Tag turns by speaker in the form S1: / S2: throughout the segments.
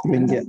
S1: India.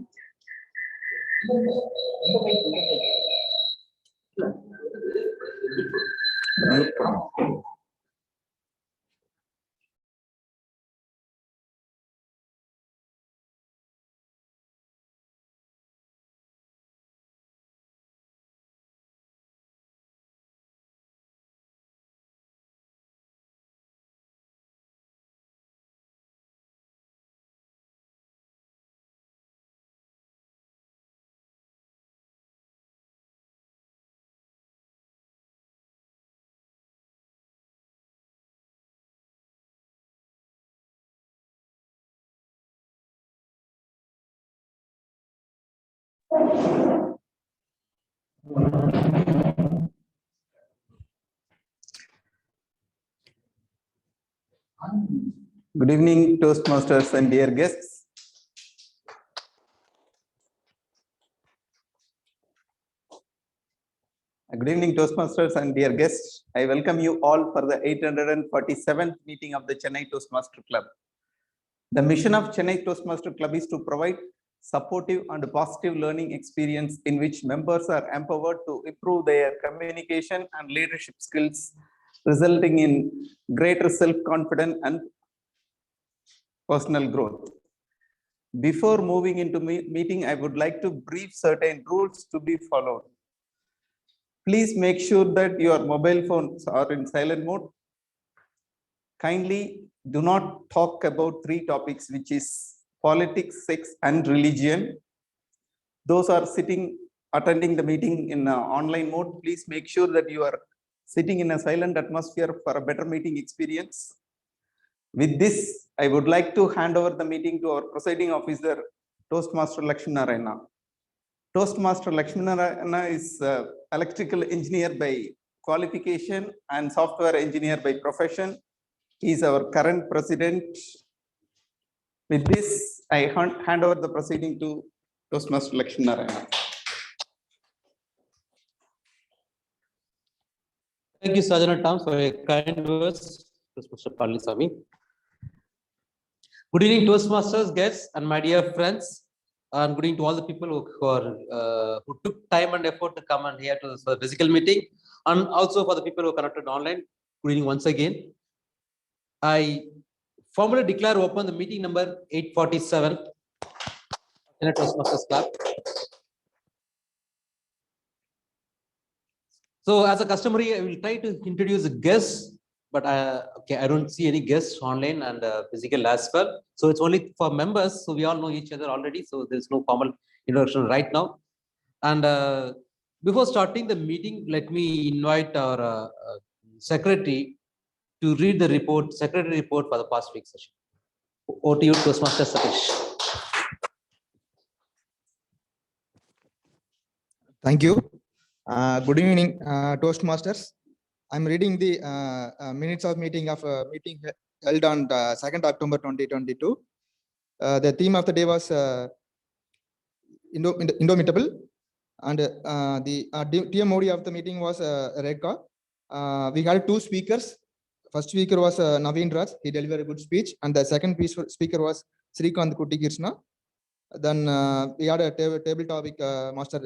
S1: Good evening, Toastmasters and dear guests. Good evening, Toastmasters and dear guests. I welcome you all for the 847th meeting of the Chennai Toastmaster Club. The mission of Chennai Toastmaster Club is to provide supportive and positive learning experience in which members are empowered to improve their communication and leadership skills, resulting in greater self-confidence and personal growth. Before moving into meeting, I would like to brief certain rules to be followed. Please make sure that your mobile phones are in silent mode. Kindly do not talk about three topics, which is politics, sex, and religion. Those are attending the meeting in online mode. Please make sure that you are sitting in a silent atmosphere for a better meeting experience. With this, I would like to hand over the meeting to our presiding officer, Toastmaster Lakshminarayana. Toastmaster Lakshminarayana is electrical engineer by qualification and software engineer by profession. He is our current president. With this, I hand over the proceeding to Toastmaster Lakshminarayana.
S2: Thank you, Sajana Tom, for your kind words, Toastmaster Palisamy. Good evening, Toastmasters, guests, and my dear friends. And good evening to all the people who took time and effort to come and here to this physical meeting, and also for the people who are connected online. Good evening once again. I formally declare open the meeting number 847 in a Toastmasters Club. So, as a customary, I will try to introduce the guests, but I don't see any guests online and physical as well. So, it's only for members. So, we all know each other already. So, there's no formal introduction right now. And before starting the meeting, let me invite our secretary to read the report, secretary report for the past week session. Over to you, Toastmaster Satish.
S3: Thank you. Good evening, Toastmasters. I'm reading the minutes of meeting held on 2nd October 2022. The theme of the day was Indomitable, and the TMOD of the meeting was Rekha. We had two speakers. First speaker was Naveen Raj. He delivered a good speech, and the second speaker was Srikanth Kutty Krishna. Then we had a table topic master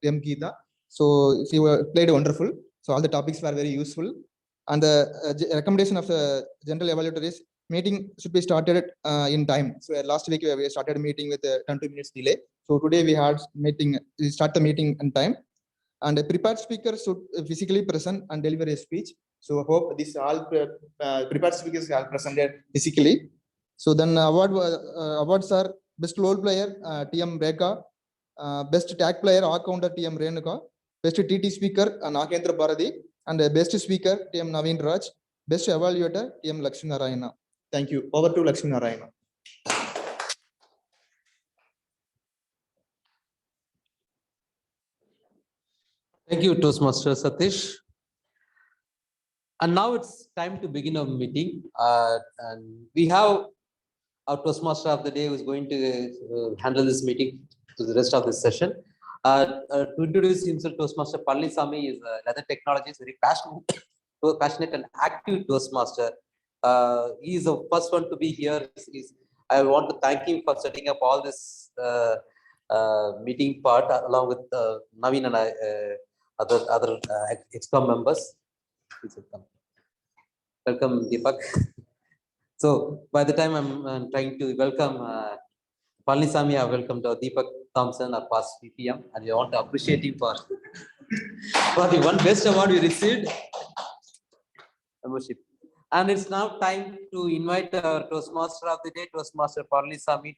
S3: M. Geeta. So she played wonderful. So all the topics were very useful. And the recommendation of the general evaluator is meeting should be started in time. So last week we started a meeting with 10 minutes delay. So today we had we start the meeting in time. And a prepared speaker should physically present and deliver a speech. So hope this all prepared speakers are presented physically. So then awards are best role player TM Rekha, best tag player all-counter TM Renuka, best TT speaker Nakendra Bharati, and best speaker TM Naveen Raj, best evaluator TM Lakshminarayana. Thank you. Over to Lakshminarayana.
S2: Thank you, Toastmaster Satish. And now it's time to begin our meeting. And we have our Toastmaster of the day who is going to handle this meeting to the rest of this session. To introduce himself, Toastmaster Palnisamy is a leather technologist, very passionate and active Toastmaster. He is the first one to be here. I want to thank him for setting up all this meeting part along with Naveen and I, other ExCom members. Please welcome. Welcome, Deepak. So by the time I'm trying to welcome Palnisamy, I welcome to Deepak Thompson, our past PPM, and we want to appreciate him for the one best award we received. Membership. And it's now time to invite our Toastmaster of the day, Toastmaster Palnisamy,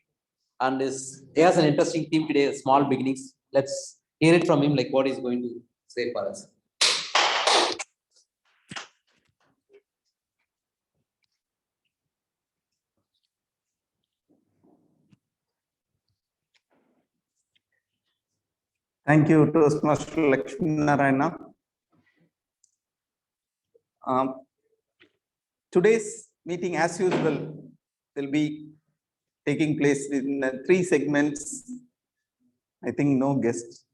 S2: and he has an interesting theme today, small beginnings. Let's hear it from him, like what he's going to say for us.
S1: Thank you, Toastmaster Lakshmi Narayana. Today's meeting, as usual, will be taking place in 3 segments. I think no guests.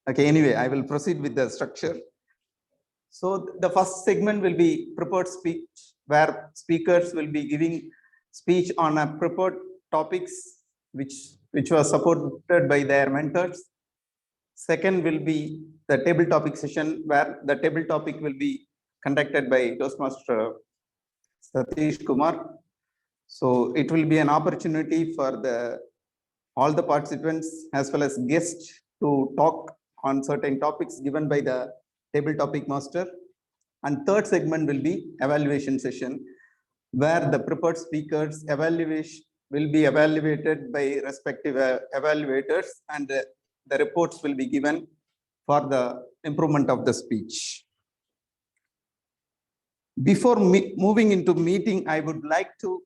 S1: Okay, anyway, I will proceed with the structure. So the first segment will be prepared speech, where speakers will be giving speech on a prepared topics which was supported by their mentors. Second will be the table topic session, where the table topic will be conducted by Toastmaster Satish Kumar. So it will be an opportunity for all the participants as well as guests to talk on certain topics given by the table topic master. And third segment will be evaluation session, where the prepared speakers evaluation will be evaluated by respective evaluators, and the reports will be given for the improvement of the speech. Before moving into meeting, I would like to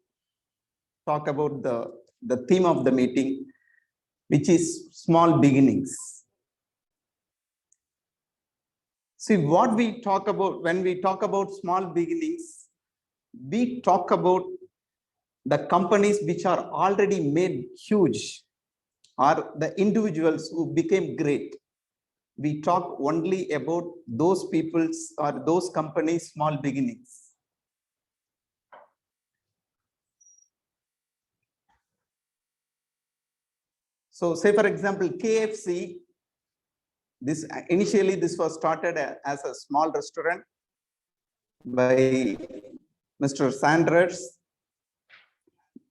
S1: talk about the theme of the meeting, which is small beginnings. See, what we talk about when we talk about small beginnings, we talk about the companies which are already made huge, or the individuals who became great. We talk only about those people's or those companies' small beginnings. So say, for example, KFC, initially this was started as a small restaurant by Mr. Sanders.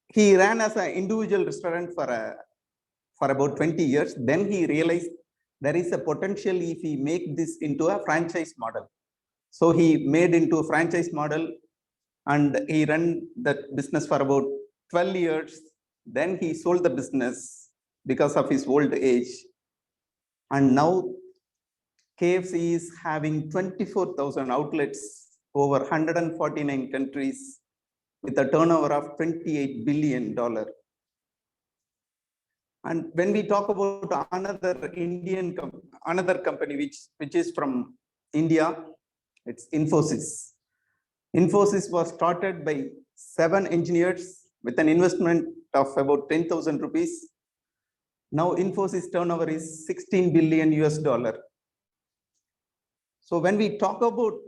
S1: He ran as an individual restaurant for about 20 years. Then he realized there is a potential if he make this into a franchise model. So he made into a franchise model, and he ran that business for about 12 years. Then he sold the business because of his old age. And now KFC is having 24,000 outlets over 149 countries with a turnover of $28 billion. And when we talk about another company which is from India, it's Infosys. Infosys was started by 7 engineers with an investment of about 10,000 rupees. Now Infosys turnover is $16 billion. So when we talk about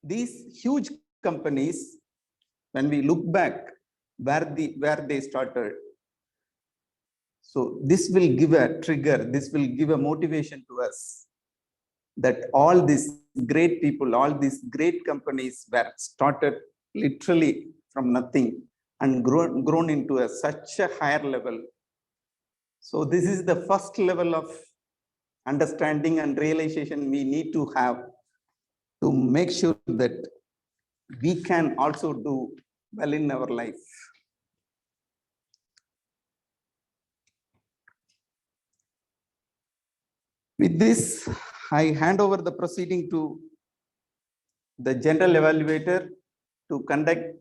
S1: these huge companies, when we look back where they started, so this will give a trigger, this will give a motivation to us that all these great people, all these great companies were started literally from nothing and grown into such a higher level. So this is the first level of understanding and realization we need to have to make sure that we can also do well in our life. With this, I hand over the proceeding to the general evaluator to conduct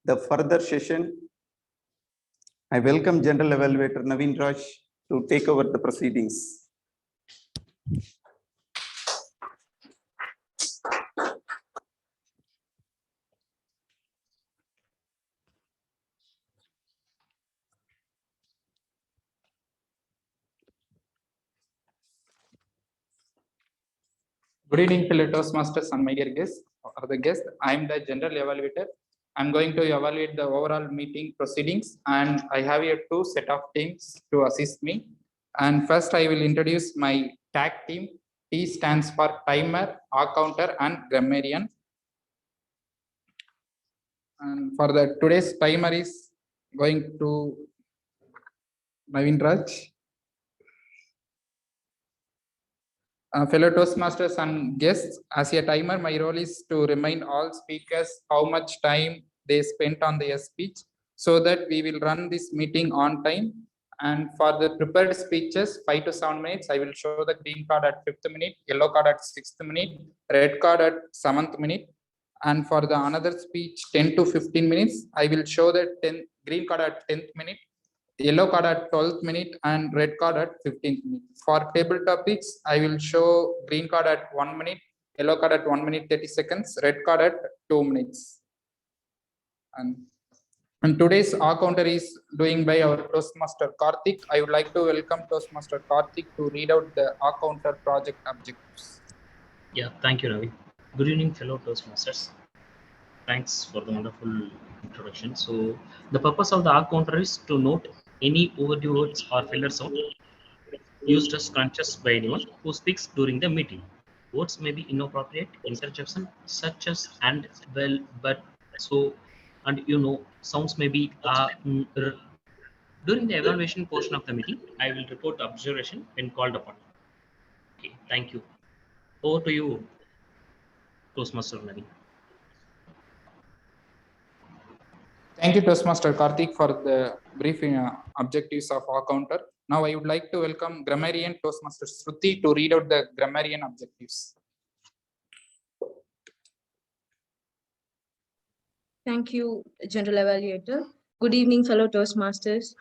S1: the further session. I welcome General Evaluator Naveen Raj to take over the proceedings.
S4: Good evening, fellow Toastmasters and my dear guests or the guest. I am the general evaluator. I'm going to evaluate the overall meeting proceedings, and I have here two set of teams to assist me. And first, I will introduce my tag team. T stands for timer, accounter, and grammarian. And for the today's timer is going to Naveen Raj. Fellow Toastmasters and guests, as a timer, my role is to remind all speakers how much time they spent on their speech so that we will run this meeting on time. And for the prepared speeches, 5 to 7 minutes, I will show the green card at 5th minute, yellow card at 6th minute, red card at 7th minute. And for the another speech, 10 to 15 minutes, I will show the green card at 10th minute, yellow card at 12th minute and red card at 15th minute. For table topics, I will show green card at 1 minute, yellow card at 1 minute 30 seconds, red card at 2 minutes. And today's counter is doing by our Toastmaster Karthik. I would like to welcome Toastmaster Karthik to read out the counter project objectives.
S5: Yeah, thank you, Ravi. Good evening, fellow Toastmasters. Thanks for the wonderful introduction. So, the purpose of the R counter is to note any overdue words or filler sound used as crunches by anyone who speaks during the meeting. Words may be inappropriate, interjection such as and, well, but, so, and you know, sounds may be During the evaluation portion of the meeting, I will report the observation when called upon. Okay, thank you. Over to you, Toastmaster Naveen.
S4: Thank you, Toastmaster Karthik, for the briefing objectives of our counter. Now, I would like to welcome grammarian Toastmaster Shruti to read out the grammarian objectives.
S6: Thank you, General Evaluator. Good evening, fellow Toastmasters.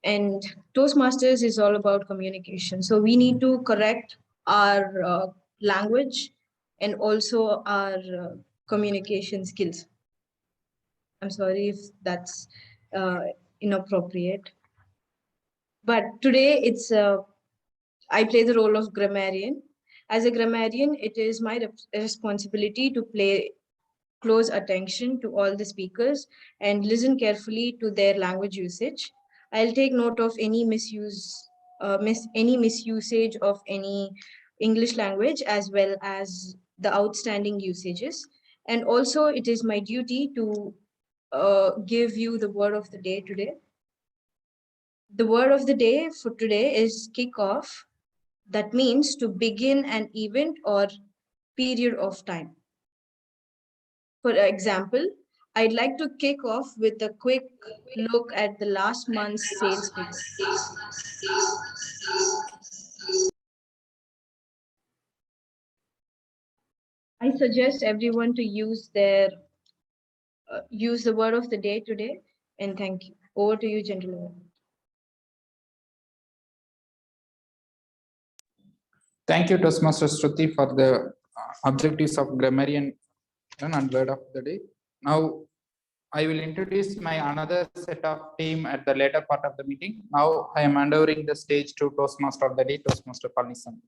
S6: And Toastmasters is all about communication. So we need to correct our language and also our communication skills. I'm sorry if that's inappropriate. But today I play the role of grammarian. As a grammarian, it is my responsibility to pay close attention to all the speakers and listen carefully to their language usage. I'll take note of any misusage of any English language as well as the outstanding usages. And also it is my duty to give you the word of the day today. The word of the day for today is kickoff. That means to begin an event or period of time. For example, I'd like to kick off with a quick look at the last month's sales figures. I suggest everyone to use the word of the day today, and thank you. Over to you, General.
S4: Thank you, Toastmaster Shruti, for the objectives of grammarian and word of the day. Now, I will introduce my another set of team at the later part of the meeting. Now, I am handovering the stage to Toastmaster of the day, Toastmaster Palnisan.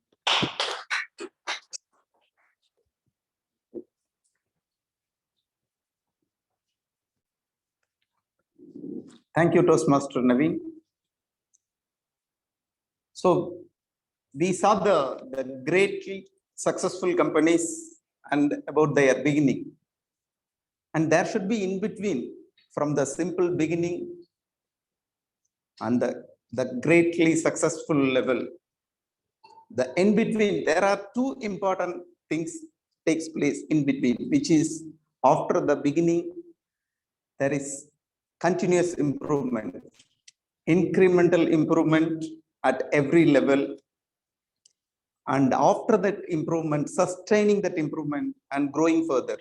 S1: Thank you, Toastmaster Naveen. So we saw the greatly successful companies and about their beginning. And there should be in between from the simple beginning and the greatly successful level. The in between, there are two important things takes place in between, which is after the beginning, there is continuous improvement, incremental improvement at every level. And after that improvement, sustaining that improvement and growing further.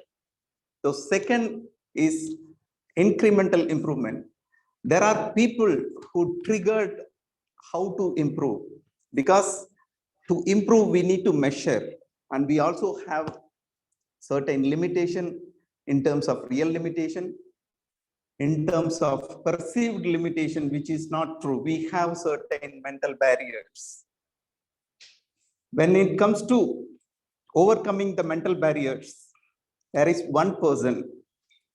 S1: So second is incremental improvement. There are people who triggered how to improve, because to improve, we need to measure. And we also have certain limitation in terms of real limitation, in terms of perceived limitation, which is not true. We have certain mental barriers. When it comes to overcoming the mental barriers. There is one person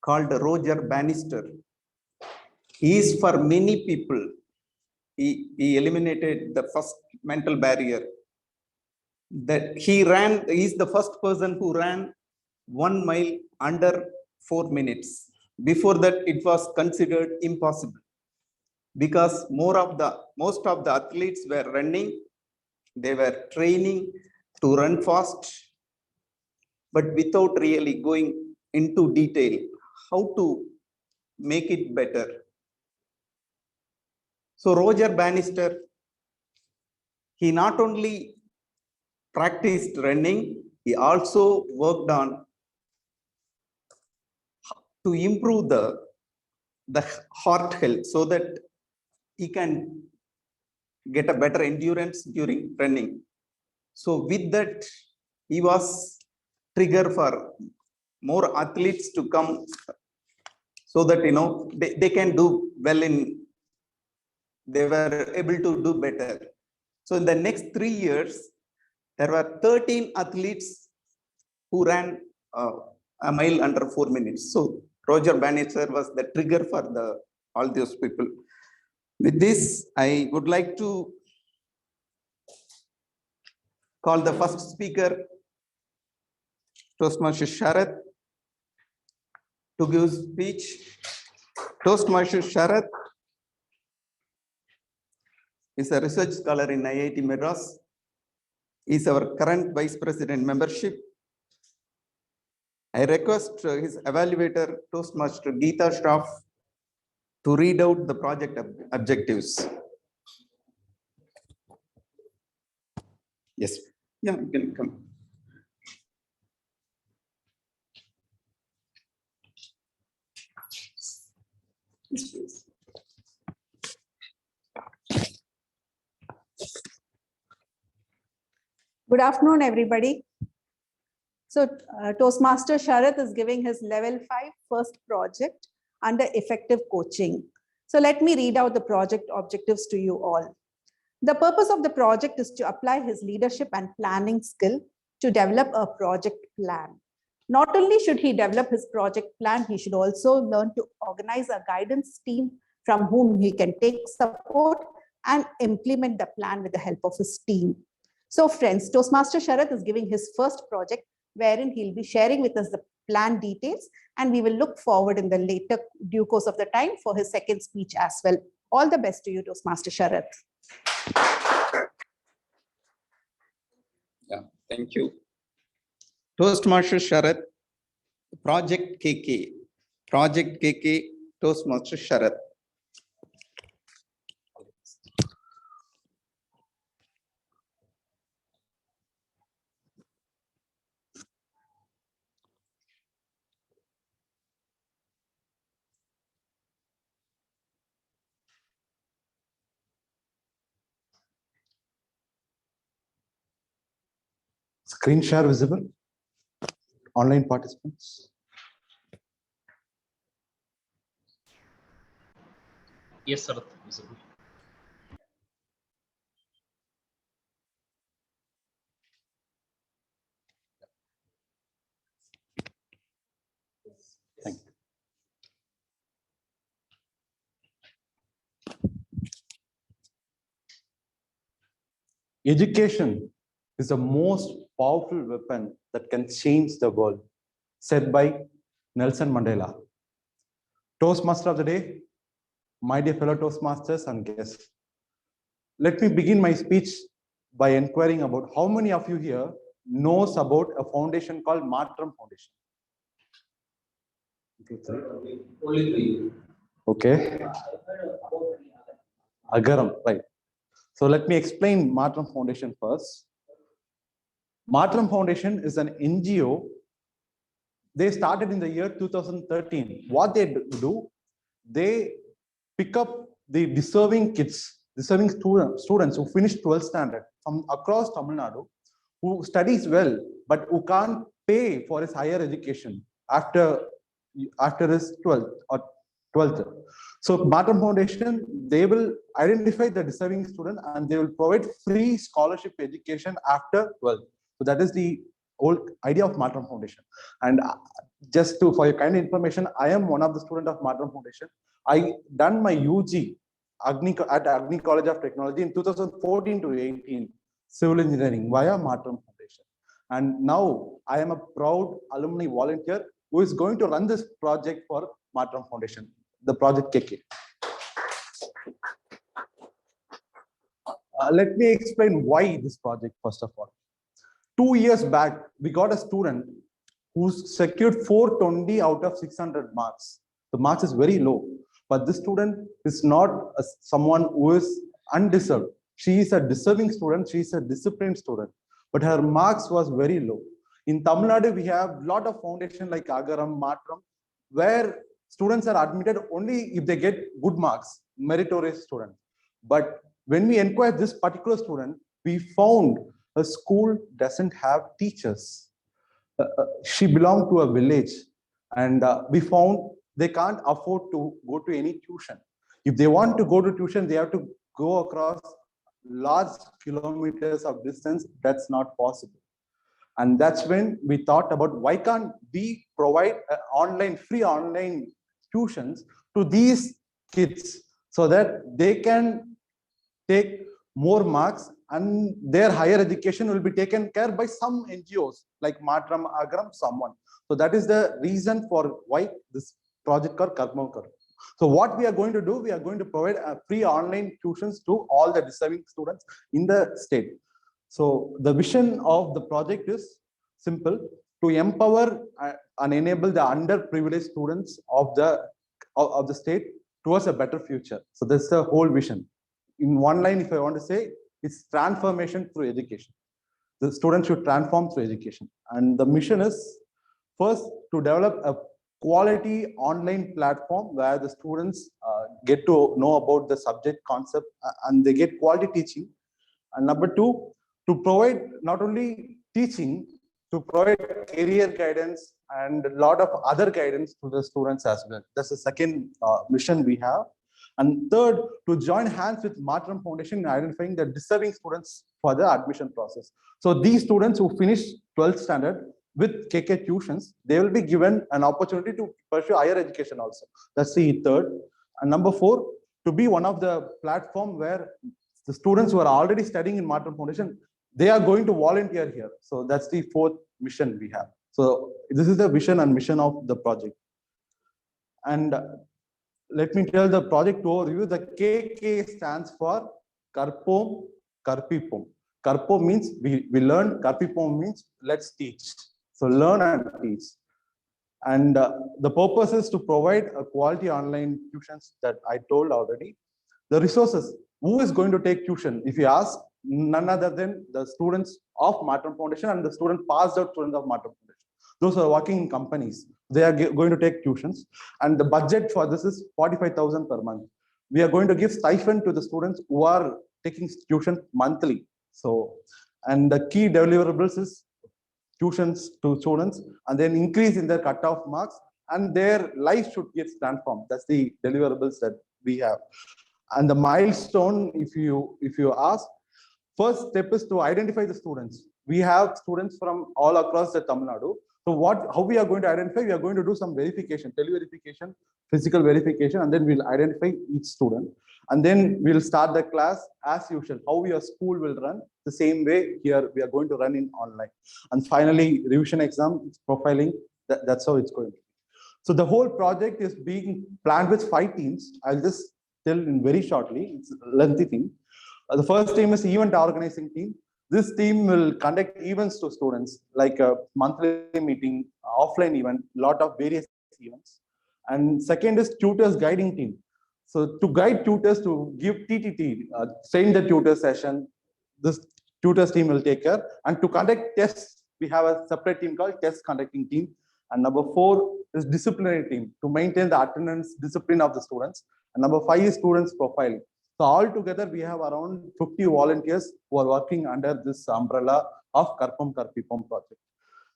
S1: called Roger Bannister. He is for many people. He eliminated the first mental barrier. That he is the first person who ran 1 mile under 4 minutes. Before that, it was considered impossible because most of the athletes were running. They were training to run fast, but without really going into detail how to make it better. So Roger Bannister, he not only practiced running, he also worked on to improve the heart health so that he can get a better endurance during running. So with that, he was trigger for more athletes to come so that, they can do well they were able to do better. So in the next 3 years, there were 13 athletes who ran a mile under 4 minutes. So Roger Bannister was the trigger for all those people. With this, I would like to call the first speaker, Toastmaster Sharath, to give speech. Toastmaster Sharath is a research scholar in IIT Madras. He is our current Vice President membership. I request his evaluator, Toastmaster Geeta Shroff, to read out the project objectives. Yes, yeah, you can come. Yes, please.
S7: Good afternoon, everybody. So Toastmaster Sharath is giving his level 5 first project under effective coaching. So let me read out the project objectives to you all. The purpose of the project is to apply his leadership and planning skill to develop a project plan. Not only should he develop his project plan, he should also learn to organize a guidance team from whom he can take support and implement the plan with the help of his team. So friends, Toastmaster Sharath is giving his first project wherein he'll be sharing with us the plan details, and we will look forward in the later due course of the time for his second speech as well. All the best to you, Toastmaster Sharath.
S1: Yeah, thank you. Toastmaster Sharath, Project KK. Project KK, Toastmaster Sharath.
S8: Screen share visible? Online participants?
S5: Yes, sir. Visible.
S8: Thank you. Education is the most powerful weapon that can change the world, said by Nelson Mandela. Toastmaster of the day, my dear fellow Toastmasters and guests. Let me begin my speech by inquiring about how many of you here knows about a foundation called Matram Foundation.
S2: Only 3.
S8: Okay. Agaram, right. So let me explain Matram Foundation first. Matram Foundation is an NGO. They started in the year 2013. What they do, they pick up the deserving kids, deserving students who finished 12th standard from across Tamil Nadu, who studies well, but who can't pay for his higher education after his 12th or 12th. So Matram Foundation, they will identify the deserving student and they will provide free scholarship education after 12th. So that is the whole idea of Matram Foundation. And just to, for your kind information, I am one of the students of Matram Foundation. I done my UG at Agni College of Technology in 2014 to 18, civil engineering via Matram Foundation. And now I am a proud alumni volunteer who is going to run this project for Matram Foundation, the project KK. Let me explain why this project, first of all. 2 years back, we got a student who secured 420 out of 600 marks. The marks is very low, but this student is not someone who is undeserved. She is a deserving student. She is a disciplined student, but her marks was very low. In Tamil Nadu, we have a lot of foundations like Agaram, Matram, where students are admitted only if they get good marks, meritorious student. But when we inquired this particular student, we found a school doesn't have teachers. She belonged to a village, and we found they can't afford to go to any tuition. If they want to go to tuition, they have to go across large kilometers of distance. That's not possible. And that's when we thought about why can't we provide free online tuitions to these kids so that they can take more marks and their higher education will be taken care by some NGOs like Matram, Agram, someone. So that is the reason for why this project called Karpam Karp. So what we are going to do, we are going to provide free online tuitions to all the deserving students in the state. So the vision of the project is simple: to empower and enable the underprivileged students of the state towards a better future. So that's the whole vision. In one line, if I want to say, it's transformation through education. The students should transform through education. And the mission is first to develop a quality online platform where the students get to know about the subject concept and they get quality teaching. And number two, to provide not only teaching, to provide career guidance and a lot of other guidance to the students as well. That's the second mission we have. And third, to join hands with Matram Foundation in identifying the deserving students for the admission process. So these students who finish 12th standard with KK tuitions, they will be given an opportunity to pursue higher education also. That's the third. And number four, to be one of the platform where the students who are already studying in Matram Foundation, they are going to volunteer here. So that's the fourth mission we have. So this is the vision and mission of the project. And let me tell the project overview. The KK stands for Karpom Karpipom. Karpom means we learn, Karpipom means let's teach. So learn and teach. And the purpose is to provide a quality online tuitions that I told already. The resources, who is going to take tuition? If you ask, none other than the students of Matram Foundation and the passed out students of Matram Foundation. Those who are working in companies, they are going to take tuitions. And the budget for this is 45,000 per month. We are going to give stipend to the students who are taking tuition monthly. So, and the key deliverables is tuitions to students and then increase in their cutoff marks and their life should get transformed. That's the deliverables that we have. And the milestone, if you ask, first step is to identify the students. We have students from all across the Tamil Nadu. So how we are going to identify? We are going to do some verification, tele-verification, physical verification, and then we'll identify each student. And then we'll start the class as usual. How your school will run, the same way here we are going to run in online. And finally, revision exam, profiling, that's how it's going to be. So the whole project is being planned with 5 teams. I'll just tell in very shortly, it's a lengthy thing. The first team is event organizing team. This team will conduct events to students like a monthly meeting, offline event, lot of various events. And second is tutors guiding team. So to guide tutors to give TTT, train the tutor session, this tutors team will take care. And to conduct tests, we have a separate team called test conducting team. And number 4 is disciplinary team to maintain the attendance discipline of the students. And number 5 is students profiling. So all together, we have around 50 volunteers who are working under this umbrella of Karpam Karpipom project.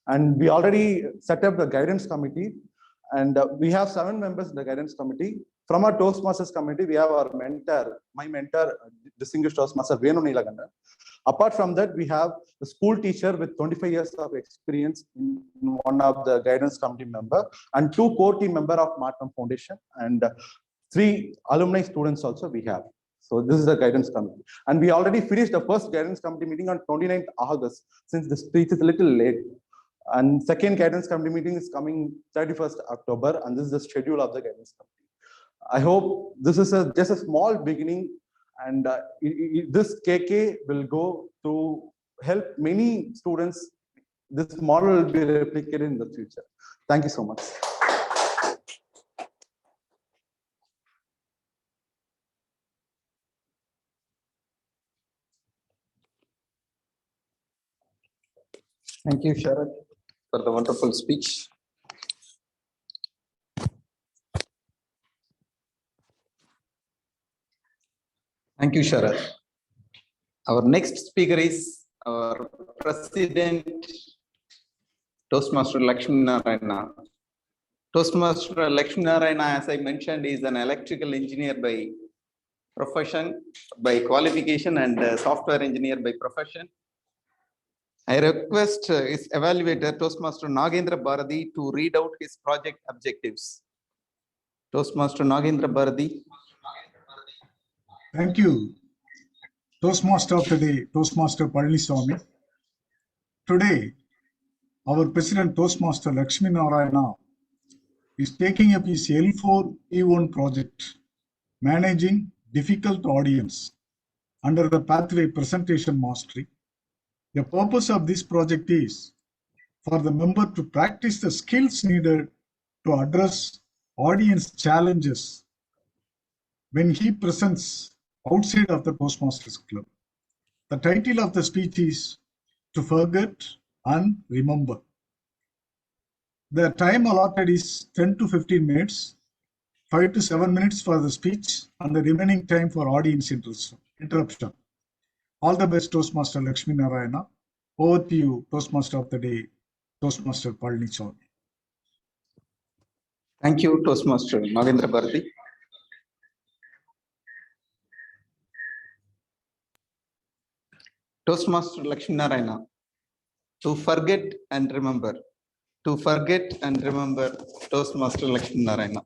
S8: And we already set up the guidance committee, and we have 7 members in the guidance committee. From our Toastmasters committee, we have our mentor, my mentor, distinguished Toastmaster Venu Nilaganda. Apart from that, we have a school teacher with 25 years of experience in one of the guidance committee member, and 2 core team member of Markham Foundation, and 3 alumni students also we have. So this is the guidance committee. And we already finished the first guidance committee meeting on 29th August, since the speech is a little late. And second guidance committee meeting is coming 31st October, and this is the schedule of the guidance committee. I hope this is just a small beginning, and this KK will go to help many students. This model will be replicated in the future. Thank you so much.
S1: Thank you, Sharad, for the wonderful speech. Thank you, Sharad. Our next speaker is our President, Toastmaster Lakshmi Narayana. Toastmaster Lakshmi Narayana, as I mentioned, is an electrical engineer by profession, by qualification, and software engineer by profession. I request his evaluator, Toastmaster Nagendra Bharati, to read out his project objectives. Toastmaster Nagendra Bharati.
S9: Thank you. Toastmaster of the day, Toastmaster Palaniswamy. Today, our President Toastmaster Lakshmi Narayana is taking up his L4 E1 project, managing difficult audience under the pathway presentation mastery. The purpose of this project is for the member to practice the skills needed to address audience challenges when he presents outside of the Toastmasters Club. The title of the speech is To Forget and Remember. The time allotted is 10 to 15 minutes, 5 to 7 minutes for the speech, and the remaining time for audience interruption. All the best, Toastmaster Lakshmi Narayana. Over to you, Toastmaster of the day, Toastmaster Palaniswamy.
S1: Thank you, Toastmaster Nagendra Bharati. Toastmaster Lakshmi Narayana. To forget and remember. To forget and remember, Toastmaster Lakshmi Narayana.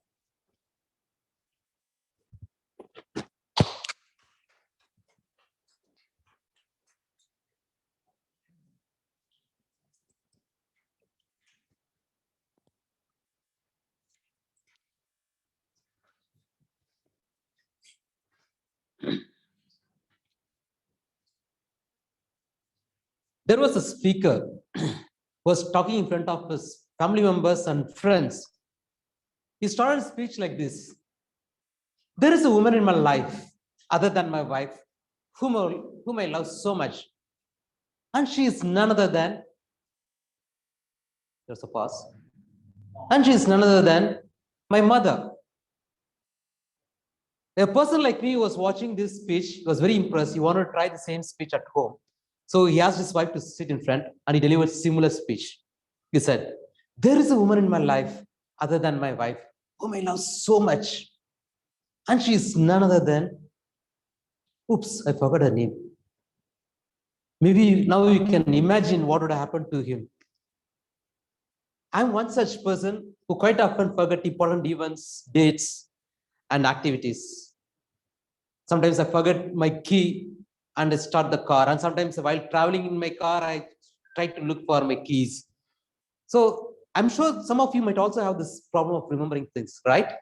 S2: There was a speaker who was talking in front of his family members and friends. He started a speech like this. There is a woman in my life, other than my wife, whom I love so much. And she is none other than, there's a pause. And she is none other than my mother. A person like me who was watching this speech was very impressed. He wanted to try the same speech at home. So he asked his wife to sit in front and he delivered a similar speech. He said, there is a woman in my life other than my wife whom I love so much. And she is none other than, oops, I forgot her name. Maybe now you can imagine what would have happened to him. I'm one such person who quite often forget important events, dates, and activities. Sometimes I forget my key and I start the car. And sometimes while traveling in my car, I try to look for my keys. So I'm sure some of you might also have this problem of remembering things, right?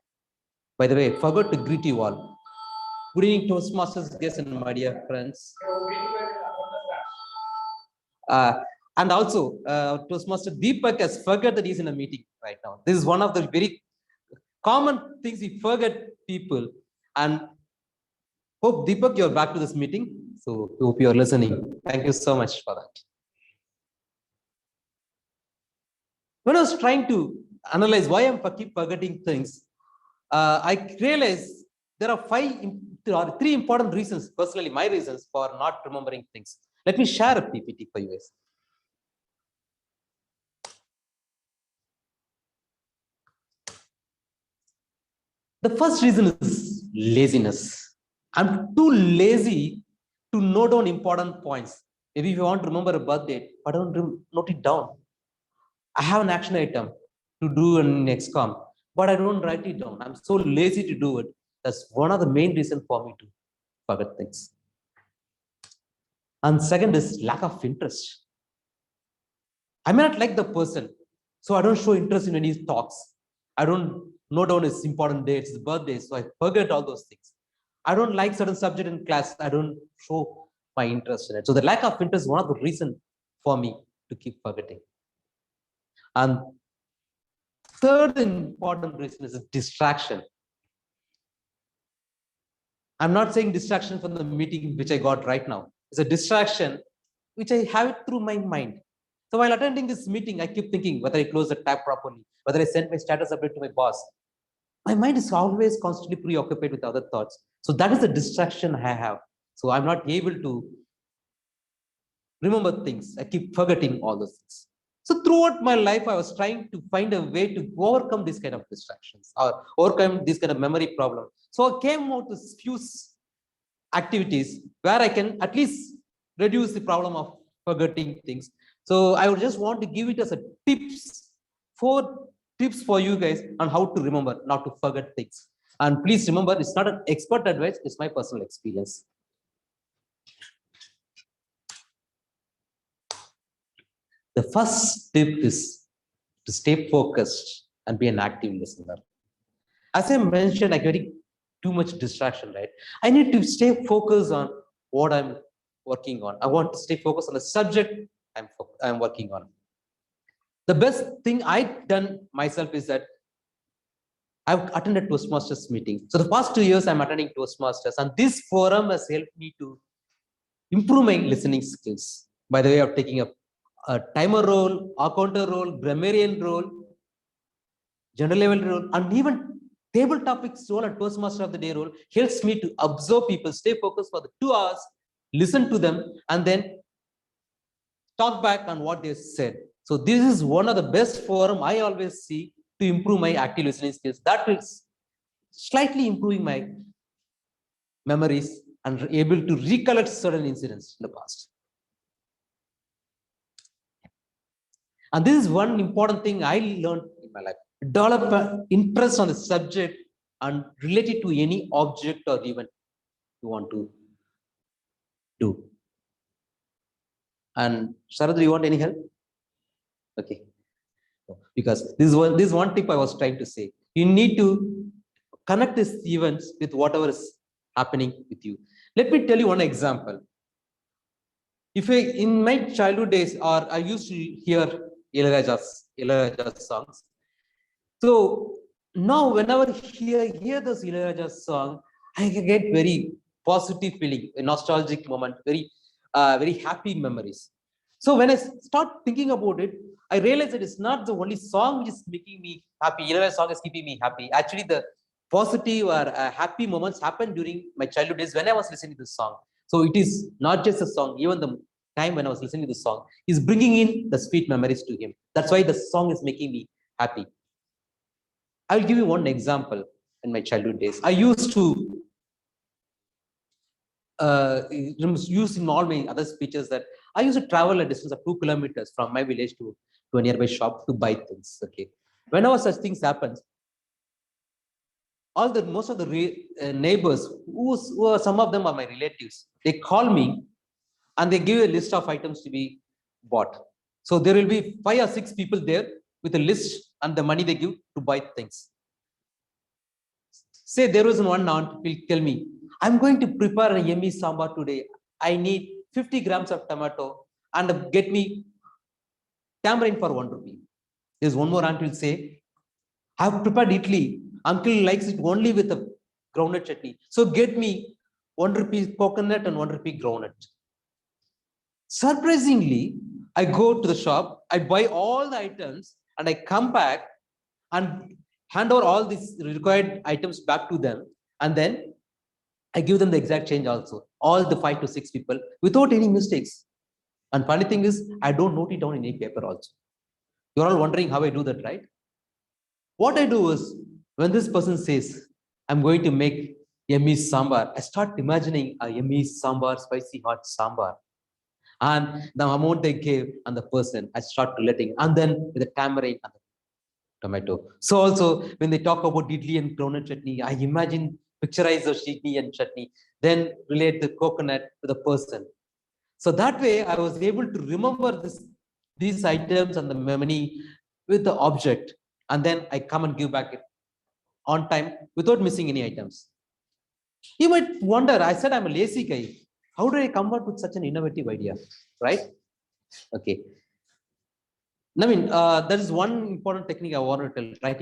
S2: By the way, I forgot to greet you all. Good evening, Toastmasters guests and my dear friends. And also, Toastmaster Deepak has forgot that he's in a meeting right now. This is one of the very common things we forget people. And hope, Deepak, you're back to this meeting. So hope you're listening. Thank you so much for that. When I was trying to analyze why I'm keep forgetting things, I realized there are three important reasons, personally my reasons for not remembering things. Let me share a PPT for you guys. The first reason is laziness. I'm too lazy to note down important points. Maybe if you want to remember a birth date, but I don't note it down. I have an action item to do in XCOM, but I don't write it down. I'm so lazy to do it. That's one of the main reasons for me to forget things. And second is lack of interest. I may not like the person, so I don't show interest in any talks. I don't note down his important dates, his birthdays, so I forget all those things. I don't like certain subject in class. I don't show my interest in it. So the lack of interest is one of the reasons for me to keep forgetting. And third important reason is a distraction. I'm not saying distraction from the meeting which I got right now. It's a distraction which I have it through my mind. So while attending this meeting, I keep thinking whether I close the tab properly, whether I send my status update to my boss. My mind is always constantly preoccupied with other thoughts. So that is the distraction I have. So I'm not able to remember things. I keep forgetting all those things. So throughout my life, I was trying to find a way to overcome these kind of distractions or overcome this kind of memory problem. So I came out with few activities where I can at least reduce the problem of forgetting things. So I would just want to give it as a tips, 4 tips for you guys on how to remember, not to forget things. And please remember, it's not an expert advice, it's my personal experience. The first tip is to stay focused and be an active listener. As I mentioned, I get too much distraction, right? I need to stay focused on what I'm working on. I want to stay focused on the subject I'm working on. The best thing I've done myself is that I've attended Toastmasters meeting. So the past 2 years I'm attending Toastmasters, and this forum has helped me to improve my listening skills by the way of taking up a timer role, accounter role, grammarian role, general level role, and even table topics role and Toastmaster of the Day role helps me to observe people, stay focused for the 2 hours, listen to them, and then talk back on what they said. So this is one of the best forum I always see to improve my active listening skills. That is slightly improving my memories and able to recollect certain incidents in the past. And this is one important thing I learned in my life. Develop an interest on the subject and relate it to any object or event you want to do. And Sharad, do you want any help? Okay. Because this is one tip I was trying to say. You need to connect these events with whatever is happening with you. Let me tell you one example. If in my childhood days, or I used to hear Ilaiyaraaja's songs. So now whenever I hear those Ilaiyaraaja song, I get very positive feeling, a nostalgic moment, very happy memories. So when I start thinking about it, I realize that it's not the only song which is making me happy. Ilaiyaraaja song is keeping me happy. Actually, the positive or happy moments happened during my childhood days when I was listening to this song. So it is not just a song, even the time when I was listening to the song is bringing in the sweet memories to him. That's why the song is making me happy. I'll give you one example in my childhood days. I used to use in all my other speeches that I used to travel a distance of 2 kilometers from my village to a nearby shop to buy things. Okay, whenever such things happen, most of the neighbors, who are, some of them are my relatives, they call me and they give a list of items to be bought. So there will be 5 or 6 people there with a list and the money they give to buy things. Say there was one aunt will tell me, I'm going to prepare a yummy sambar today. I need 50 grams of tomato and get me tamarind for 1 rupee. There's one more aunt will say, I've prepared idli. Uncle likes it only with a groundnut chutney. So get me 1 rupee coconut and 1 rupee groundnut. Surprisingly, I go to the shop, I buy all the items and I come back and hand over all these required items back to them. And then I give them the exact change also, all the 5 to 6 people without any mistakes. And funny thing is, I don't note it down in any paper also. You're all wondering how I do that, right? What I do is, when this person says, I'm going to make yummy sambar, I start imagining a yummy sambar, spicy hot sambar. and the amount they gave and the person, I start relating, and then with the tamarind and the tomato. So also when they talk about idli and groundnut chutney, I imagine, picturize the idli and chutney, then relate the coconut to the person. So that way I was able to remember these items and the memory with the object, and then I come and give back it on time without missing any items. You might wonder, I said I'm a lazy guy. How do I come up with such an innovative idea, right? Okay. Naveen, there is one important technique I want to tell,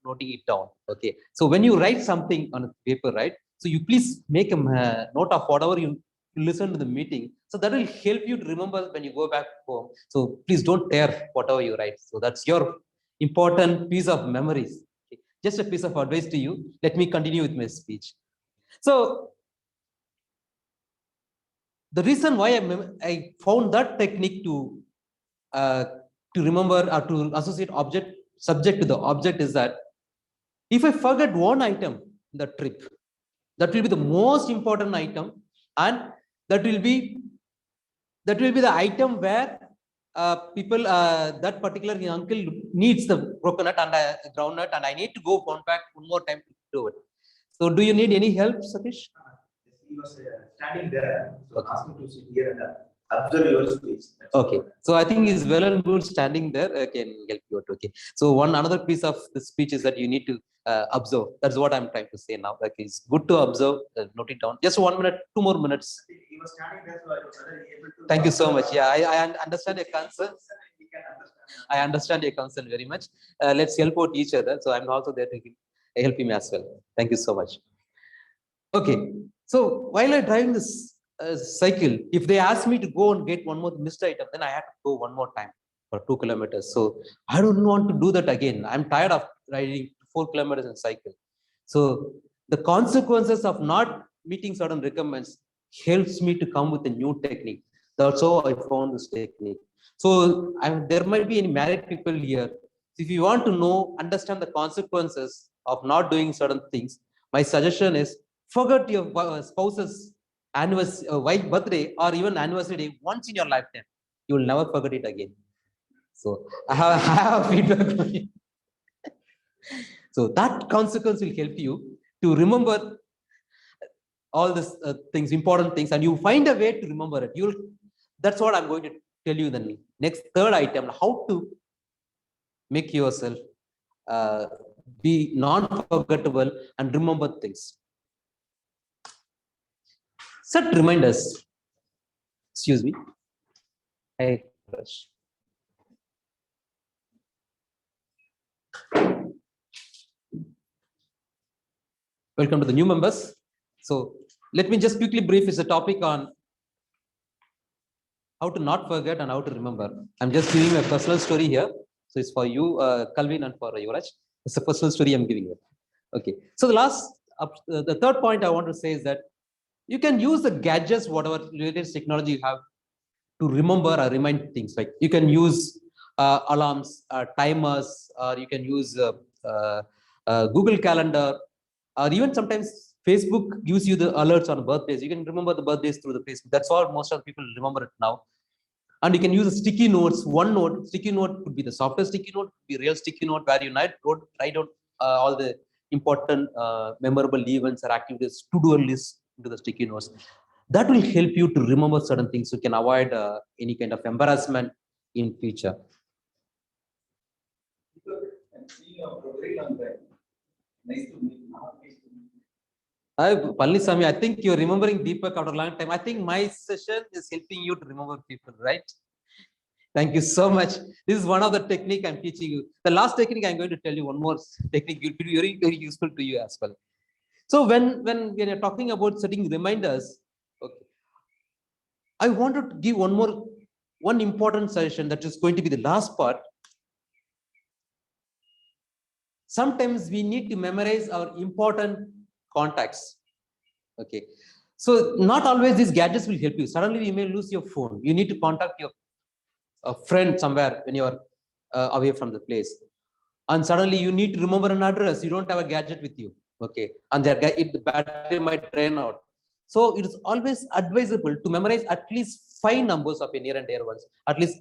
S2: noting it down. Okay. So when you write something on a paper, right? So you please make a note of whatever you listen to the meeting. So that will help you to remember when you go back home. So please don't tear whatever you write. So that's your important piece of memories. Okay. Just a piece of advice to you. Let me continue with my speech. So the reason why I found that technique to remember or to associate subject to the object is that if I forget one item in the trip, that will be the most important item, and that will be the item where people that particular uncle needs the coconut and groundnut, and I need to go back one more time to do it. So do you need any help, Satish?
S10: He was standing there, so asked me to sit here and observe your speech.
S2: Okay, so I think he's well and good standing there. I can help you out. Okay, so another piece of the speech is that you need to observe. That's what I'm trying to say now. Like, it's good to observe, note it down. Just 1 minute, 2 more minutes.
S10: He was standing there, so I was suddenly able to.
S2: Thank you so much. Yeah, I understand your concern. I understand your concern very much. Let's help out each other. So I'm also there to help him as well. Thank you so much. Okay, so while I'm driving this cycle, if they ask me to go and get one more missed item, then I have to go one more time for 2 kilometers. So I don't want to do that again. I'm tired of riding 4 kilometers in cycle. So the consequences of not meeting certain requirements helps me to come with a new technique. That's how I found this technique. So there might be any married people here. If you want to know, understand the consequences of not doing certain things, my suggestion is forget your spouse's anniversary, wife birthday, or even anniversary day once in your lifetime. You will never forget it again. So I have feedback for you. So that consequence will help you to remember all these things, important things, and you find a way to remember it. That's what I'm going to tell you the next third item, how to make yourself be non-forgettable and remember things. Set reminders. Excuse me. Hey, Rush. Welcome to the new members. So let me just quickly brief. It's a topic on how to not forget and how to remember. I'm just giving a personal story here. So it's for you, Calvin, and for Yuvraj. It's a personal story I'm giving you. Okay. So the third point I want to say is that you can use the gadgets, whatever latest technology you have, to remember or remind things. Like you can use alarms, timers, or you can use Google Calendar, or even sometimes Facebook gives you the alerts on birthdays. You can remember the birthdays through the Facebook. That's all most of the people remember it now. And you can use sticky notes. OneNote, sticky note could be the software sticky note, could be real sticky note where you write out all the important memorable events or activities, to-do list into the sticky notes. That will help you to remember certain things. So you can avoid any kind of embarrassment in future.
S10: Nice to meet you.
S2: Palaniswamy, I think you're remembering Deepak after a long time. I think my session is helping you to remember people, right? Thank you so much. This is one of the technique I'm teaching you. The last technique I'm going to tell you one more technique. It will be very, very useful to you as well. So when you're talking about setting reminders, okay, I want to give one important suggestion that is going to be the last part. Sometimes we need to memorize our important contacts. Okay, so not always these gadgets will help you. Suddenly you may lose your phone. You need to contact your friend somewhere when you are away from the place, and suddenly you need to remember an address. You don't have a gadget with you. Okay, and the battery might drain out. So it is always advisable to memorize at least 5 numbers of your near and dear ones, at least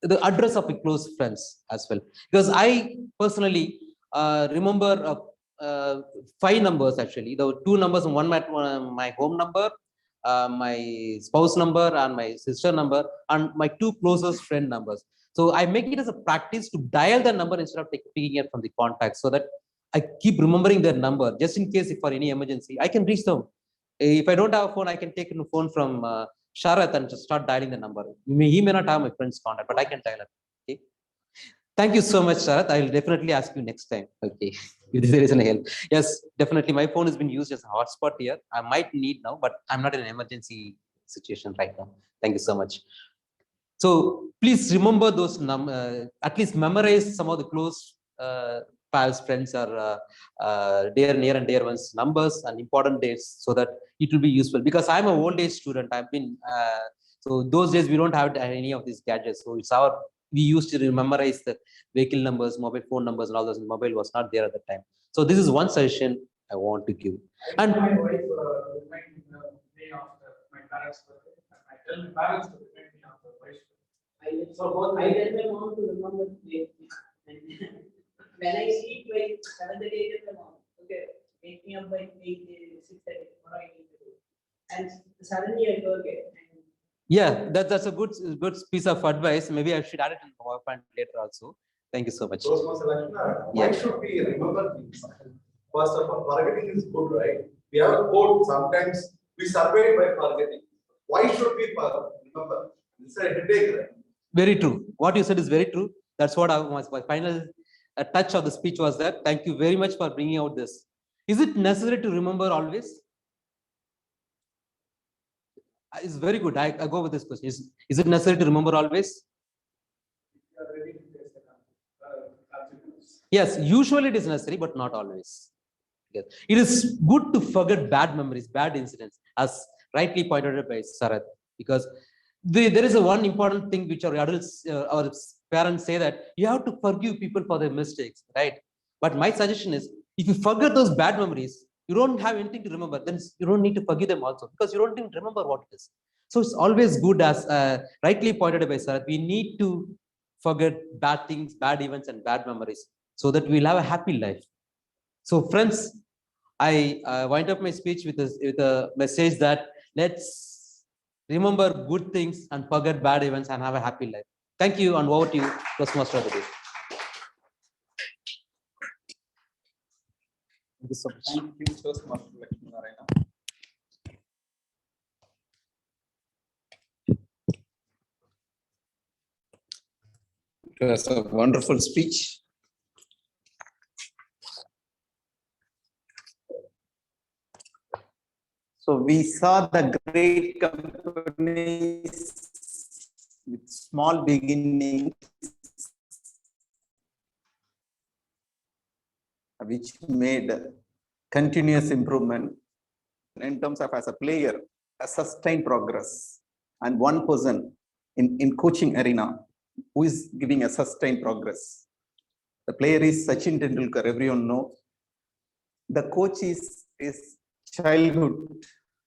S2: the address of your close friends as well. Because I personally remember 5 numbers actually. There were 2 numbers, one my home number, my spouse number, and my sister number, and my 2 closest friend numbers. So I make it as a practice to dial the number instead of picking it from the contact, so that I keep remembering their number just in case if for any emergency I can reach them. If I don't have a phone, I can take a phone from Sharath and just start dialing the number. He may not have my friend's contact, but I can dial it. Okay. Thank you so much, Sharath. I will definitely ask you next time. Okay. If there is any help. Yes, definitely. My phone has been used as a hotspot here. I might need now, but I'm not in an emergency situation right now. Thank you so much. So please remember those at least memorize some of the close pals, friends, or near and dear ones numbers and important dates, so that it will be useful. Because I'm an old age student. I've been so those days we don't have any of these gadgets. So we used to memorize the vehicle numbers, mobile phone numbers, and all those. Mobile was not there at the time. So this is one suggestion I want to give. And
S10: my wife remind me of my parents' birthday. I tell my parents to remind me of the wife's birthday.
S11: I tell my mom to remember the date. When I sleep by 7:30 in the morning, okay, wake me up by 6:30. What I need to do, and suddenly I forget.
S2: yeah, that's a good piece of advice. Maybe I should add it in PowerPoint later also. Thank you so much.
S10: Why should we remember things? First of all, forgetting is good, right? We have a code. Sometimes we survive by forgetting. Why should we remember? It's a headache, right?
S2: Very true. What you said is very true. That's what my final touch of the speech was that. Thank you very much for bringing out this. Is it necessary to remember always? It's very good. I go with this question. Is it necessary to remember always? Yes, usually it is necessary, but not always. Yes. It is good to forget bad memories, bad incidents, as rightly pointed out by Sharath, because there is a one important thing which our adults, our parents say, that you have to forgive people for their mistakes, right? But my suggestion is, if you forget those bad memories, you don't have anything to remember, then you don't need to forgive them also, because you don't even remember what it is. So it's always good, as rightly pointed out by Sharath, we need to forget bad things, bad events, and bad memories, so that we'll have a happy life. So friends, I wind up my speech with a message that let's remember good things and forget bad events and have a happy life. Thank you, and over to you, Toastmaster of the day. Thank you so much.
S1: Thank you, Toastmaster Lakshmi Narayana. It was a wonderful speech. So we saw the great companies with small beginnings, which made continuous improvement in terms of, as a player, a sustained progress, and one person in coaching arena who is giving a sustained progress. The player is Sachin Tendulkar, everyone knows. The coach is childhood,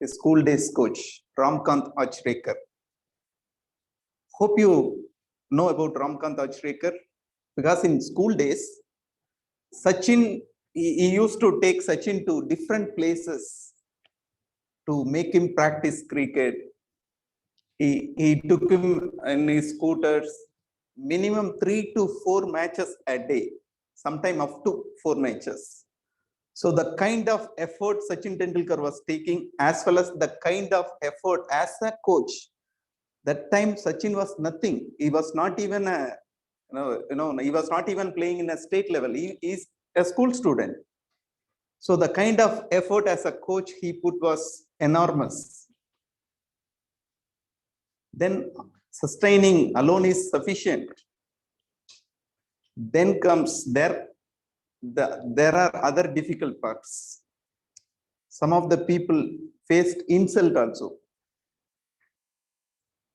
S1: his school days coach, Ramkant Achrekar. Hope you know about Ramkant Achrekar, because in school days, Sachin, he used to take Sachin to different places to make him practice cricket. He took him in his scooters, minimum 3 to 4 matches a day, sometime up to 4 matches. So the kind of effort Sachin Tendulkar was taking, as well as the kind of effort as a coach, that time Sachin was nothing. He was not even he was not even playing in a state level. He is a school student. So the kind of effort as a coach he put was enormous. Then sustaining alone is sufficient. Then comes there are other difficult parts. Some of the people faced insult also.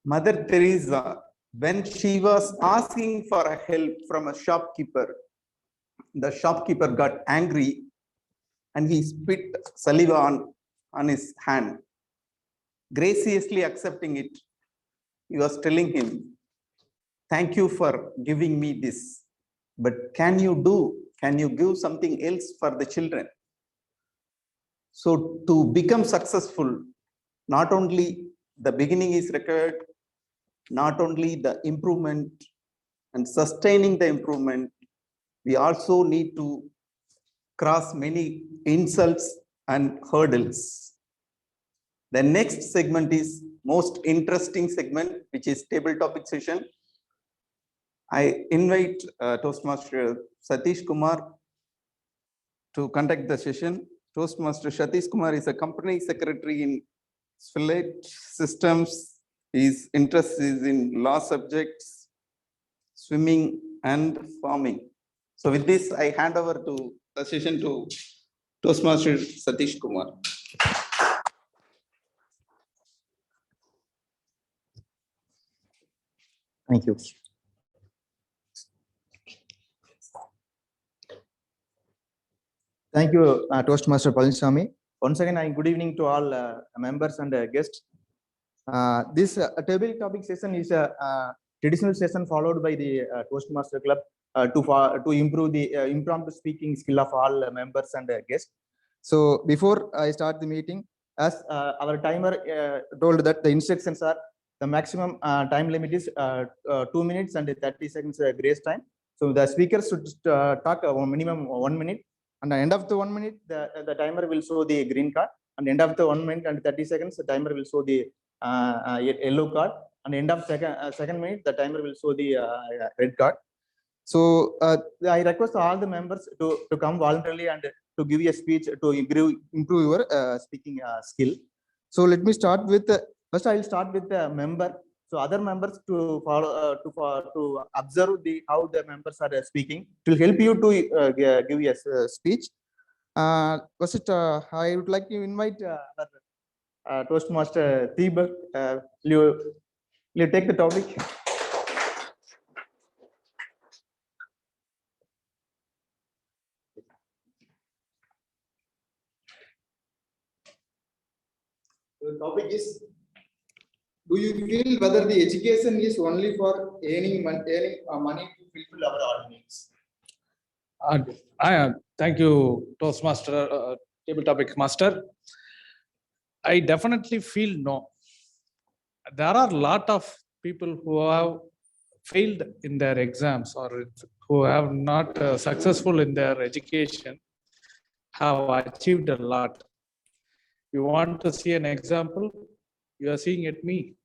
S1: Mother Teresa, when she was asking for a help from a shopkeeper, the shopkeeper got angry and he spit saliva on his hand. graciously accepting it. He was telling him, thank you for giving me this, but can you give something else for the children? So to become successful, not only the beginning is required, not only the improvement and sustaining the improvement, we also need to cross many insults and hurdles. The next segment is most interesting segment, which is table topic session. I invite Toastmaster Satish Kumar to conduct the session. Toastmaster Satish Kumar is a company secretary in Spillage Systems. His interest is in law subjects, swimming and farming. So with this, I hand over to the session to Toastmaster Satish Kumar.
S3: Thank you. Thank you, Toastmaster Palaniswamy. Once again, good evening to all members and guests. This table topic session is a traditional session followed by the Toastmaster Club to improve the impromptu speaking skill of all members and guests. So before I start the meeting, as our timer told that the instructions are the maximum time limit is 2 minutes and 30 seconds grace time. So the speakers should talk minimum 1 minute. And at the end of the 1 minute, the timer will show the green card. And end of the 1 minute and 30 seconds, the timer will show the yellow card. And end of second minute, the timer will show the red card. So I request all the members to come voluntarily and to give a speech to improve your speaking skill. So let me start with first. I will start with the member. So other members to follow to observe how the members are speaking. It will help you to give a speech. First, I would like to invite Toastmaster Deepak. Will you take the topic? The topic is: do you feel whether the education is only for earning money to fulfill our all needs?
S12: Thank you, Toastmaster, table topic master. I definitely feel no. There are a lot of people who have failed in their exams or who have not successful in their education, have achieved a lot. You want to see an example? You are seeing at me.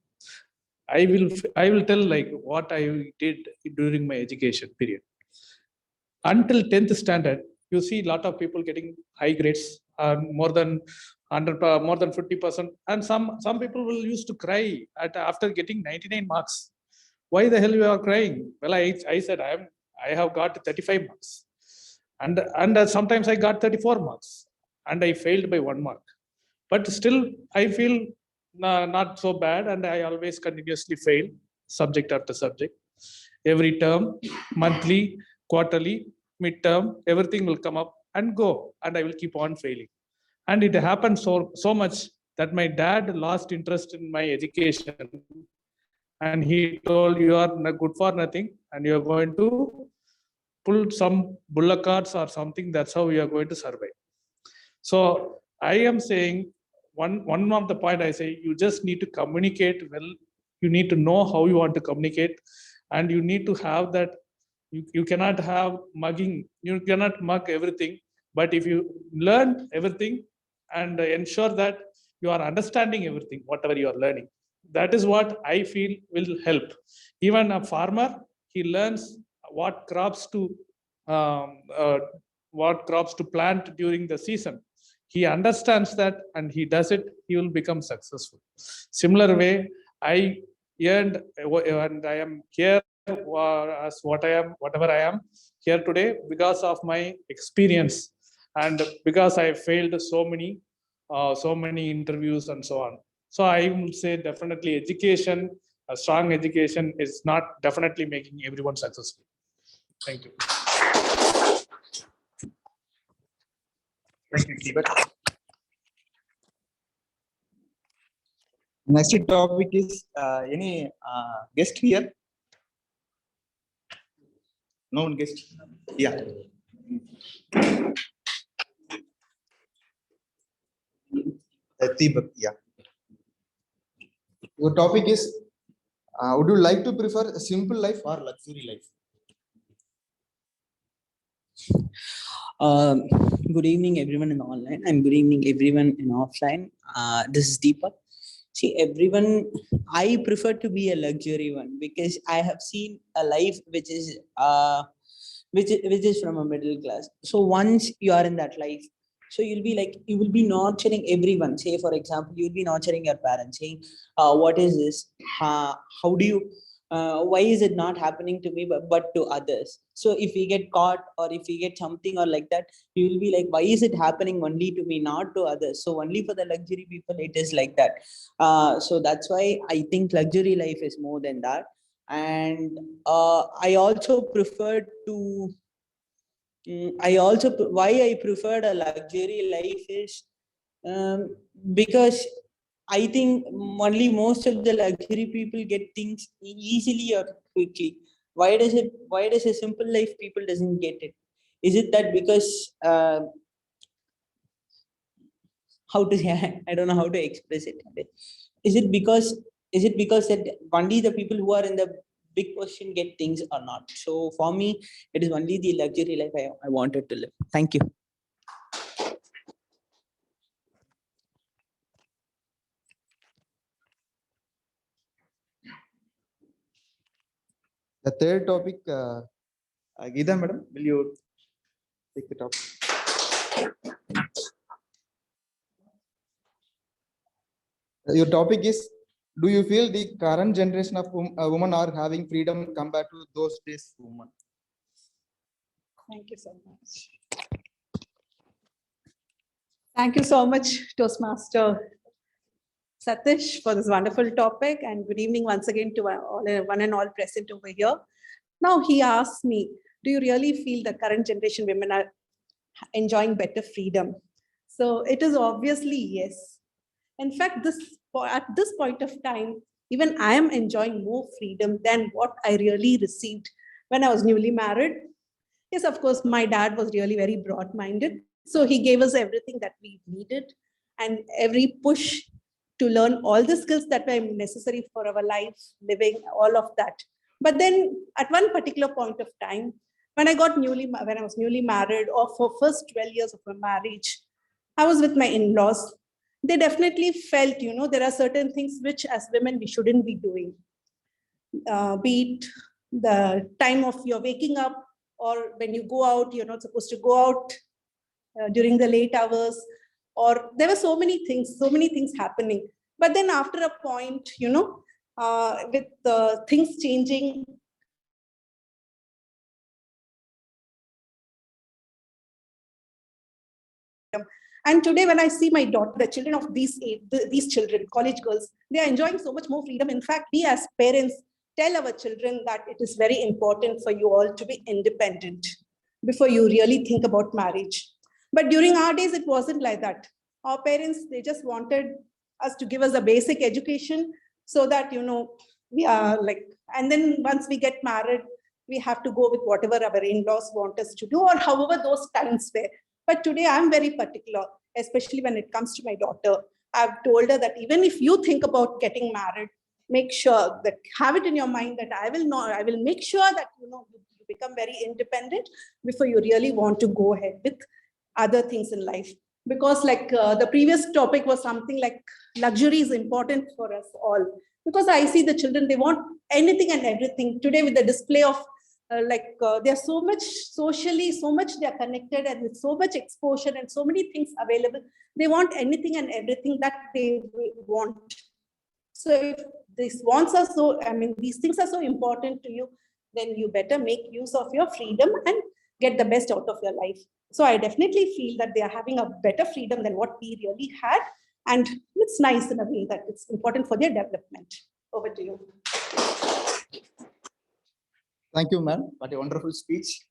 S12: I will tell like what I did during my education period. Until 10th standard, you see a lot of people getting high grades, more than 100, more than 50%, and some people will used to cry after getting 99 marks. Why the hell you are crying? Well, I said I have got 35 marks, and sometimes I got 34 marks, and I failed by 1 mark. But still, I feel not so bad, and I always continuously fail subject after subject. Every term, monthly, quarterly, midterm, everything will come up and go, and I will keep on failing. And it happened so much that my dad lost interest in my education, and he told, you are good for nothing, and you are going to pull some bullock carts or something. That's how you are going to survive. So I am saying, one of the point I say, you just need to communicate well. You need to know how you want to communicate, and you need to have that. You cannot have mugging. You cannot mug everything. But if you learn everything and ensure that you are understanding everything, whatever you are learning, that is what I feel will help. Even a farmer, he learns what crops to plant during the season. He understands that and he does it, he will become successful. Similar way, I earned and I am here as whatever I am here today because of my experience and because I failed so many interviews and so on. So I will say definitely education, a strong education is not definitely making everyone successful. Thank you.
S3: Thank you, Deepak. Next topic is any guest here? No one guest. Yeah. Deepak, yeah. Your topic is, would you like to prefer a simple life or luxury life?
S13: Um, Good evening, everyone in online, and good evening, everyone in offline. This is Deepak. See, everyone, I prefer to be a luxury one because I have seen a life which is which is from a middle class. So once you are in that life, so you'll be like, you will be nurturing everyone. Say, for example, you'll be nurturing your parents, saying, what is this? How do you why is it not happening to me but to others? So if we get caught or if we get something or like that, you will be like, why is it happening only to me, not to others? So only for the luxury people it is like that. So that's why I think luxury life is more than that. And I also prefer to why I preferred a luxury life is because I think only most of the luxury people get things easily or quickly. Why does a simple life people doesn't get it? Is it that because how to say, I don't know how to express it. Is it because that only the people who are in the big position get things or not? So for me, it is only the luxury life I wanted to live. Thank you.
S3: The third topic, Geeta madam, will you take the topic? Your topic is, do you feel the current generation of women are having freedom compared to those days women?
S7: Thank you so much. Thank you so much, Toastmaster Satish, for this wonderful topic, and good evening once again to one and all present over here. Now he asked me, do you really feel the current generation women are enjoying better freedom? So it is obviously yes. In fact, at this point of time, even I am enjoying more freedom than what I really received when I was newly married. Yes, of course, my dad was really very broad-minded. So he gave us everything that we needed and every push to learn all the skills that were necessary for our life, living, all of that. But then at one particular point of time, when I was newly married, or for first 12 years of my marriage, I was with my in-laws. They definitely felt, there are certain things which as women we shouldn't be doing. Be it the time of your waking up, or when you go out, you're not supposed to go out during the late hours, or there were so many things happening. But then after a point, with things changing, and today when I see my daughter, the children of these children, college girls, they are enjoying so much more freedom. In fact, we as parents tell our children that it is very important for you all to be independent before you really think about marriage. But during our days, it wasn't like that. Our parents, they just wanted us to give us a basic education so that, we are like, and then once we get married, we have to go with whatever our in-laws want us to do, or however those times were. But today I'm very particular, especially when it comes to my daughter. I've told her that even if you think about getting married, make sure that have it in your mind that I will make sure that you become very independent before you really want to go ahead with other things in life. Because like the previous topic was something like luxury is important for us all. Because I see the children, they want anything and everything. Today with the display of they're so much socially, so much they're connected, and with so much exposure and so many things available, they want anything and everything that they want. So if these wants are these things are so important to you, then you better make use of your freedom and get the best out of your life. So I definitely feel that they are having a better freedom than what we really had. And it's nice in a way that it's important for their development. Over to you.
S3: Thank you, ma'am. What a wonderful speech.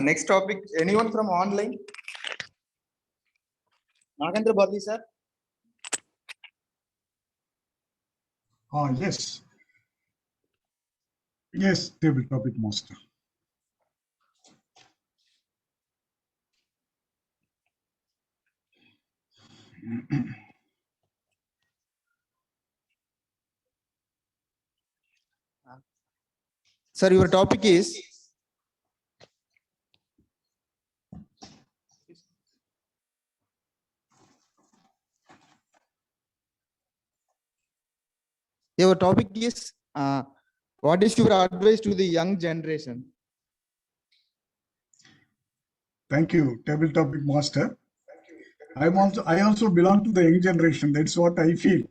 S3: Next topic, anyone from online? Nagendra Barli, sir.
S9: Yes. Yes, table topic master.
S3: Sir, your topic is what is your advice to the young generation?
S9: Thank you, table topic master. I also belong to the young generation. That's what I feel.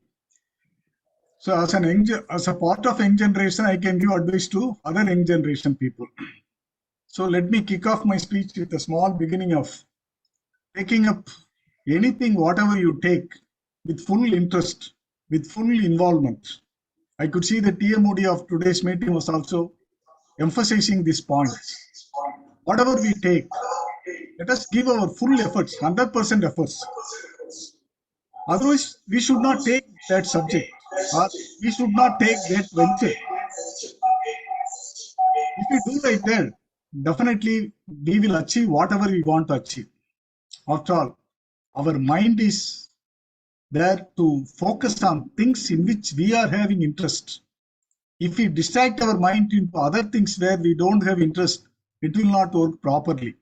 S9: So as a part of young generation, I can give advice to other young generation people. So let me kick off my speech with a small beginning of taking up anything, whatever you take, with full interest, with full involvement. I could see the TMOD of today's meeting was also emphasizing this point. Whatever we take, let us give our full efforts, 100% efforts. Otherwise, we should not take that subject, or we should not take that venture. If we do like that, definitely we will achieve whatever we want to achieve. After all, our mind is there to focus on things in which we are having interest. If we distract our mind into other things where we don't have interest, it will not work properly.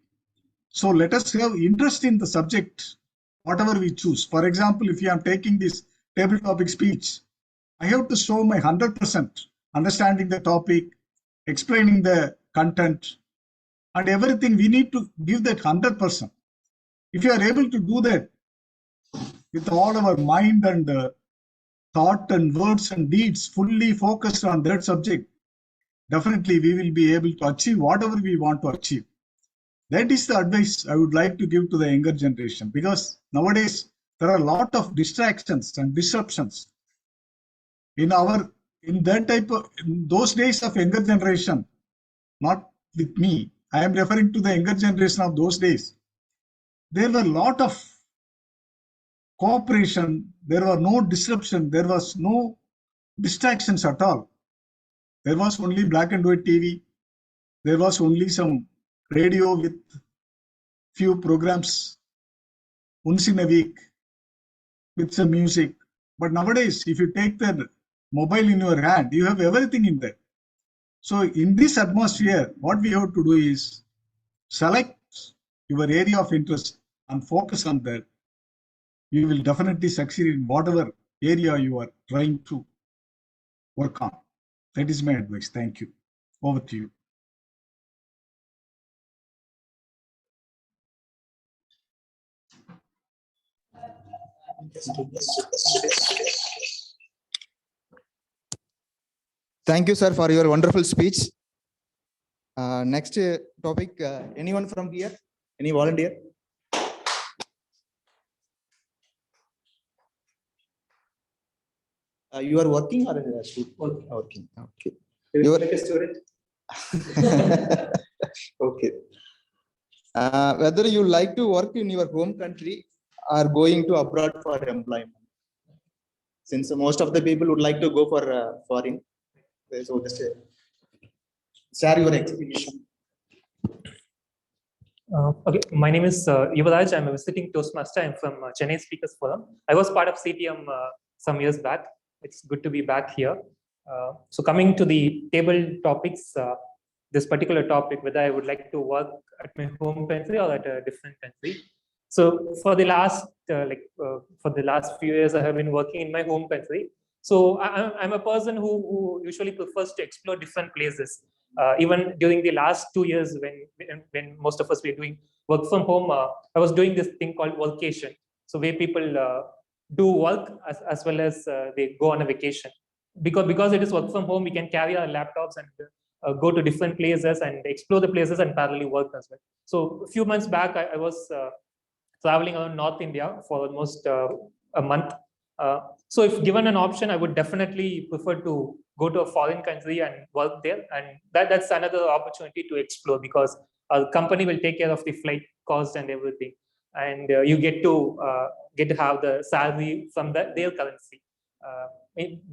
S9: So let us have interest in the subject, whatever we choose. For example, if I am taking this table topic speech, I have to show my 100% understanding the topic, explaining the content, and everything. We need to give that 100%. If you are able to do that with all our mind and thought and words and deeds fully focused on that subject, definitely we will be able to achieve whatever we want to achieve. That is the advice I would like to give to the younger generation, because nowadays there are a lot of distractions and disruptions. In those days of younger generation, not with me, I am referring to the younger generation of those days. There were a lot of cooperation, there were no disruption, there was no distractions at all. There was only black and white TV. There was only some radio with few programs once in a week with some music. But nowadays, if you take the mobile in your hand, you have everything in there. So in this atmosphere, what we have to do is select your area of interest and focus on that. You will definitely succeed in whatever area you are trying to work on. That is my advice. Thank you. Over to you.
S3: Thank you, sir, for your wonderful speech. Next topic, anyone from here? Any volunteer? You are working or a student? Working. Okay. You are like a student. Okay. Whether you like to work in your home country or going to abroad for employment, since most of the people would like to go for foreign, so just share your experience.
S14: Okay, my name is Yuvraj. I'm a visiting Toastmaster. I'm from Chennai Speakers Forum. I was part of CTM some years back. It's good to be back here. So coming to the table topics, this particular topic, whether I would like to work at my home country or at a different country. So for the last few years, I have been working in my home country. So I'm a person who usually prefers to explore different places. Even during the last 2 years, when most of us were doing work from home, I was doing this thing called workation. So where people do work as well as they go on a vacation. Because it is work from home, we can carry our laptops and go to different places and explore the places and parallelly work as well. So a few months back, I was traveling around North India for almost a month. So if given an option, I would definitely prefer to go to a foreign country and work there. And that's another opportunity to explore, because our company will take care of the flight cost and everything. And you get to have the salary from their currency.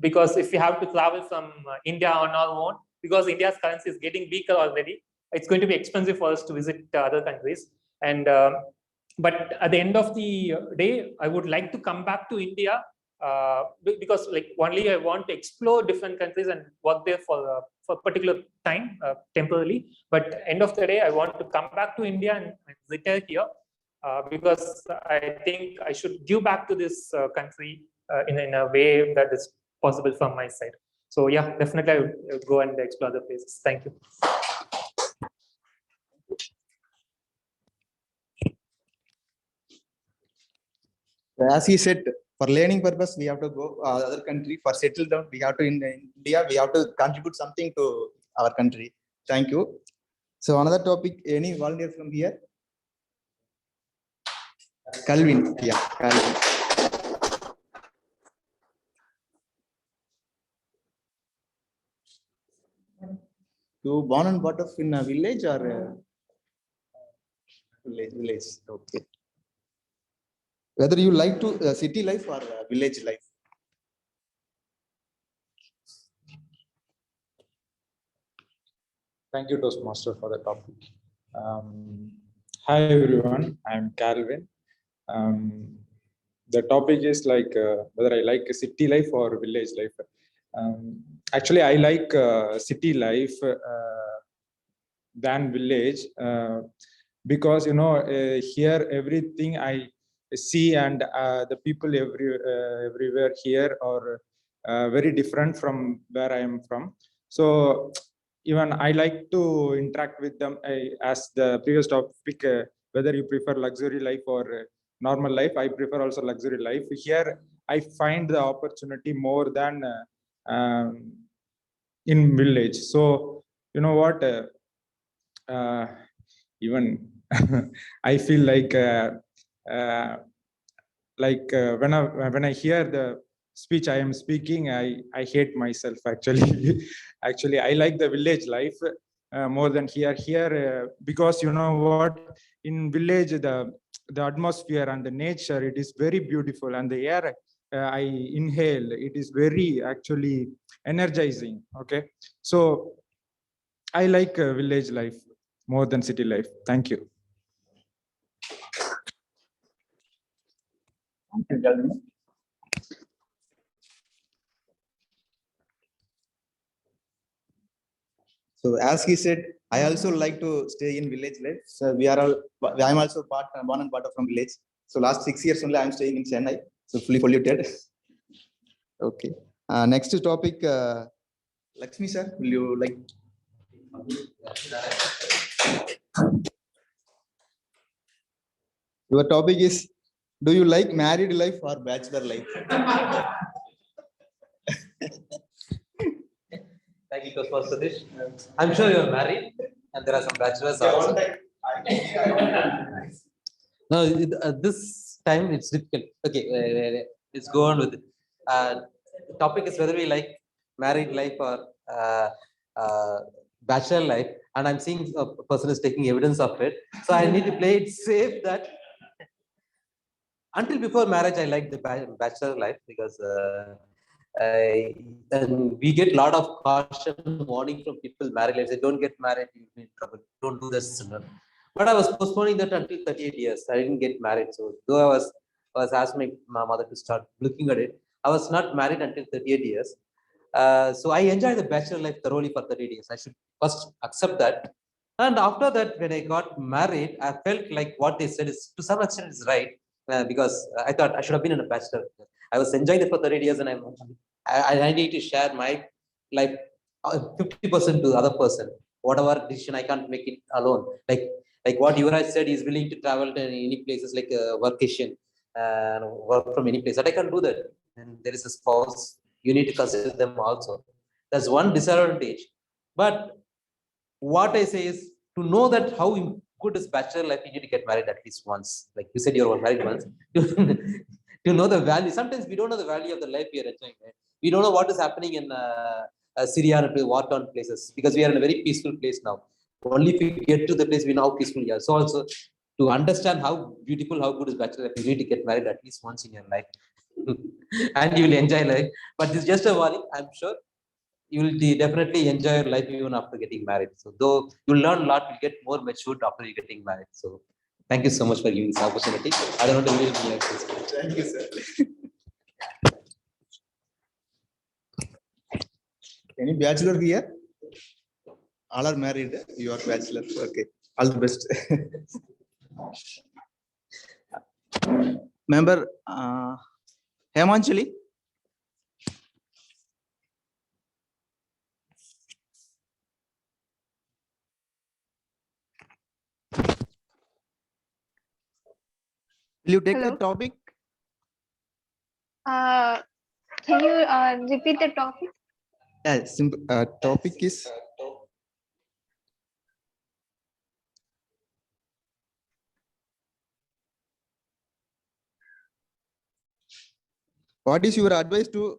S14: because if you have to travel from India on our own, because India's currency is getting weaker already, it's going to be expensive for us to visit other countries. And but at the end of the day, I would like to come back to India because like only I want to explore different countries and work there for a particular time temporarily. But end of the day, I want to come back to India and retire here because I think I should give back to this country in a way that is possible from my side. So yeah, definitely I would go and explore other places. Thank you.
S3: As he said, for learning purpose, we have to go other country. For settle down, we have to in India. We have to contribute something to our country. Thank you. So another topic. Any volunteer from here? Calvin. Yeah, Calvin. You born and brought up in a village or village? Okay. Whether you like to city life or village life?
S15: Thank you, Toastmaster, for the topic. Hi, everyone. I'm Calvin. The topic is like whether I like city life or village life. Actually, I like city life than village because, you know, here everything I see and the people everywhere here are very different from where I am from. So even I like to interact with them. As the previous topic, whether you prefer luxury life or normal life, I prefer also luxury life. Here I find the opportunity more than in village. So you know what, even I feel like when I hear the speech I am speaking, I hate myself actually. Actually, I like the village life more than here because you know what, in village the atmosphere and the nature, it is very beautiful, and the air I inhale, it is very actually energizing. Okay, so I like village life more than city life. Thank you.
S3: Thank you, Calvin. So as he said, I also like to stay in village life. So we are all, I am also born and part of from village. So last 6 years only I am staying in Chennai, so fully polluted. Okay. Next topic, Lakshmi sir, will you like? Your topic is, do you like married life or bachelor life?
S2: Thank you, Toastmaster Satish. I'm sure you're married and there are some bachelors also. No, this time it's difficult. Okay, let's go on with it. The topic is whether we like married life or bachelor life, and I'm seeing a person is taking evidence of it. So I need to play it safe that until before marriage, I like the bachelor life because and we get a lot of caution, warning from people married life. Say, don't get married, you'll be in trouble. Don't do this. But I was postponing that until 38 years. I didn't get married. So though I was asking my mother to start looking at it, I was not married until 38 years. So I enjoyed the bachelor life thoroughly for 38 years. I should first accept that. And after that, when I got married, I felt like what they said is to some extent is right. Because I thought I should have been in a bachelor. I was enjoying it for 30 years, and I need to share my life 50% to the other person. Whatever decision I can't make it alone. Like what Yuvraj said, he's willing to travel to any places like vacation and work from any place. But I can't do that. And there is a spouse. You need to consider them also. That's one disadvantage. But what I say is to know that how good is bachelor life, you need to get married at least once. Like you said, you were married once. To know the value. Sometimes we don't know the value of the life we are enjoying. Right? We don't know what is happening in Syria and war-torn places because we are in a very peaceful place now. Only if we get to the place we know how peaceful we are. So also to understand how beautiful, how good is bachelor life, you need to get married at least once in your life. and you will enjoy life. But this is just a warning. I'm sure you will definitely enjoy your life even after getting married. So though you'll learn a lot, you'll get more matured after you getting married. So thank you so much for giving this opportunity. I don't want to reveal me like this.
S1: Thank you, sir.
S3: Any bachelor here? All are married. You are bachelor. Okay. All the best. Member Hemanchali. Will you take the
S16: Hello.
S3: topic?
S16: Can you repeat the topic?
S3: Simple. Topic is what is your advice to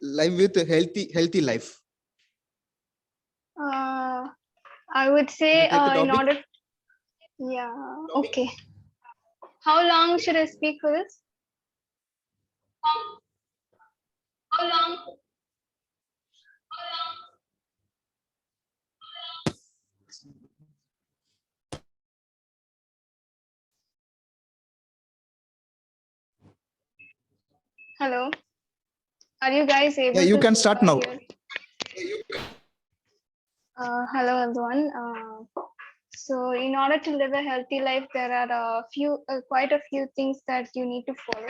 S3: live with a healthy life?
S16: I would say
S3: Can you take the
S16: in
S3: topic?
S16: order. Yeah. Okay. How long should I speak for this? How long? Hello. Are you guys able
S3: Yeah, you
S16: to
S3: can start now.
S16: hear? Hello, everyone. So, in order to live a healthy life, there are quite a few things that you need to follow.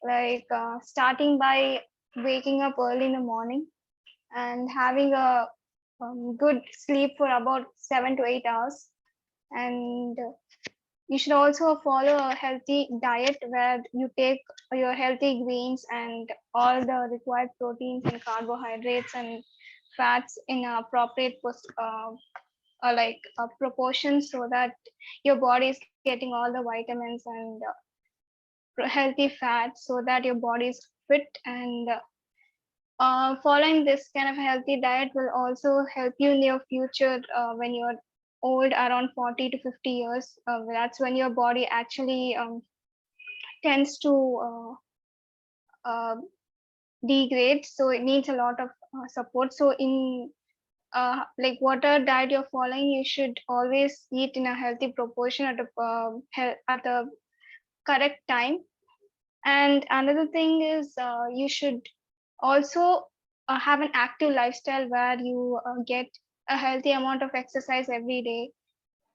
S16: Like starting by waking up early in the morning and having a good sleep for about 7 to 8 hours, and you should also follow a healthy diet where you take your healthy greens and all the required proteins and carbohydrates and fats in appropriate proportion, so that your body is getting all the vitamins and healthy fats, so that your body is fit. And following this kind of healthy diet will also help you in your future when you're old, around 40 to 50 years. That's when your body actually tends to degrade, so it needs a lot of support. So in like whatever diet you're following, you should always eat in a healthy proportion at the correct time. And another thing is you should also have an active lifestyle where you get a healthy amount of exercise every day.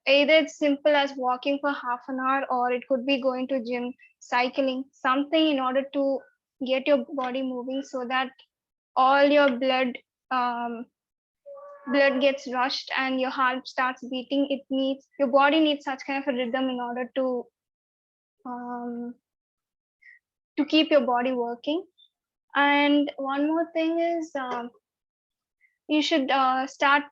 S16: Either it's simple as walking for half an hour, or it could be going to gym, cycling, something in order to get your body moving, so that all your blood gets rushed and your heart starts beating. Your body needs such kind of a rhythm in order to keep your body working. And one more thing is you should start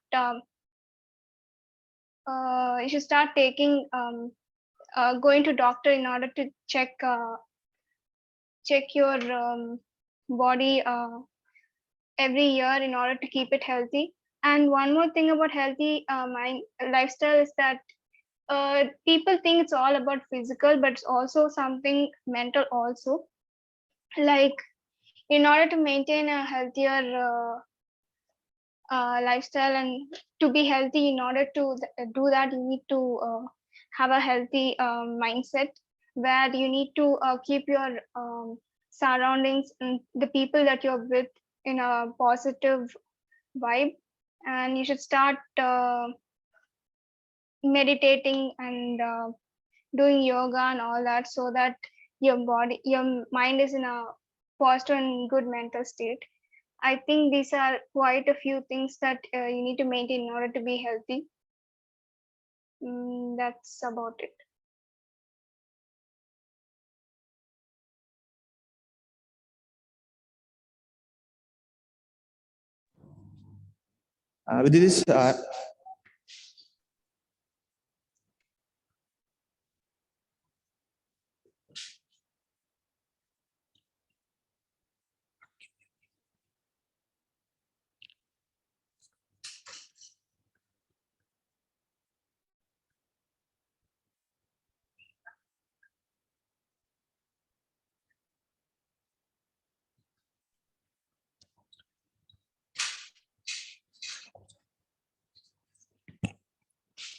S16: taking going to doctor in order to check your body every year in order to keep it healthy. And one more thing about healthy mind lifestyle is that people think it's all about physical, but it's also something mental also. Like in order to maintain a healthier lifestyle and to be healthy, in order to do that, you need to have a healthy mindset, where you need to keep your surroundings and the people that you're with in a positive vibe. And you should start meditating and doing yoga and all that, so that your mind is in a positive and good mental state. I think these are quite a few things that you need to maintain in order to be healthy. That's about it.
S3: With this,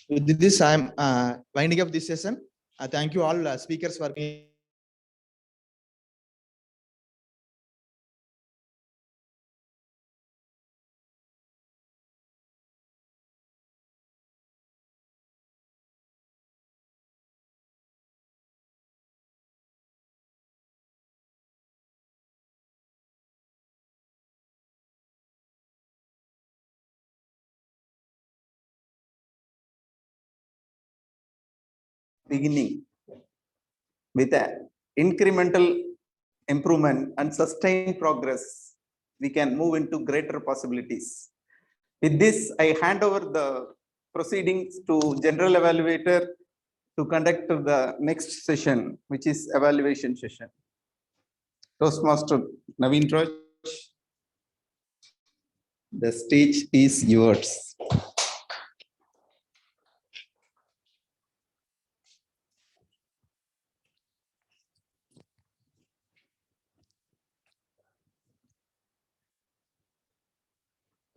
S3: With this, I'm winding up this session. Thank you all speakers for being.
S1: Beginning with an incremental improvement and sustained progress, we can move into greater possibilities. With this, I hand over the proceedings to General Evaluator to conduct the next session, which is evaluation session. Toastmaster Naveen Raj, the stage is yours.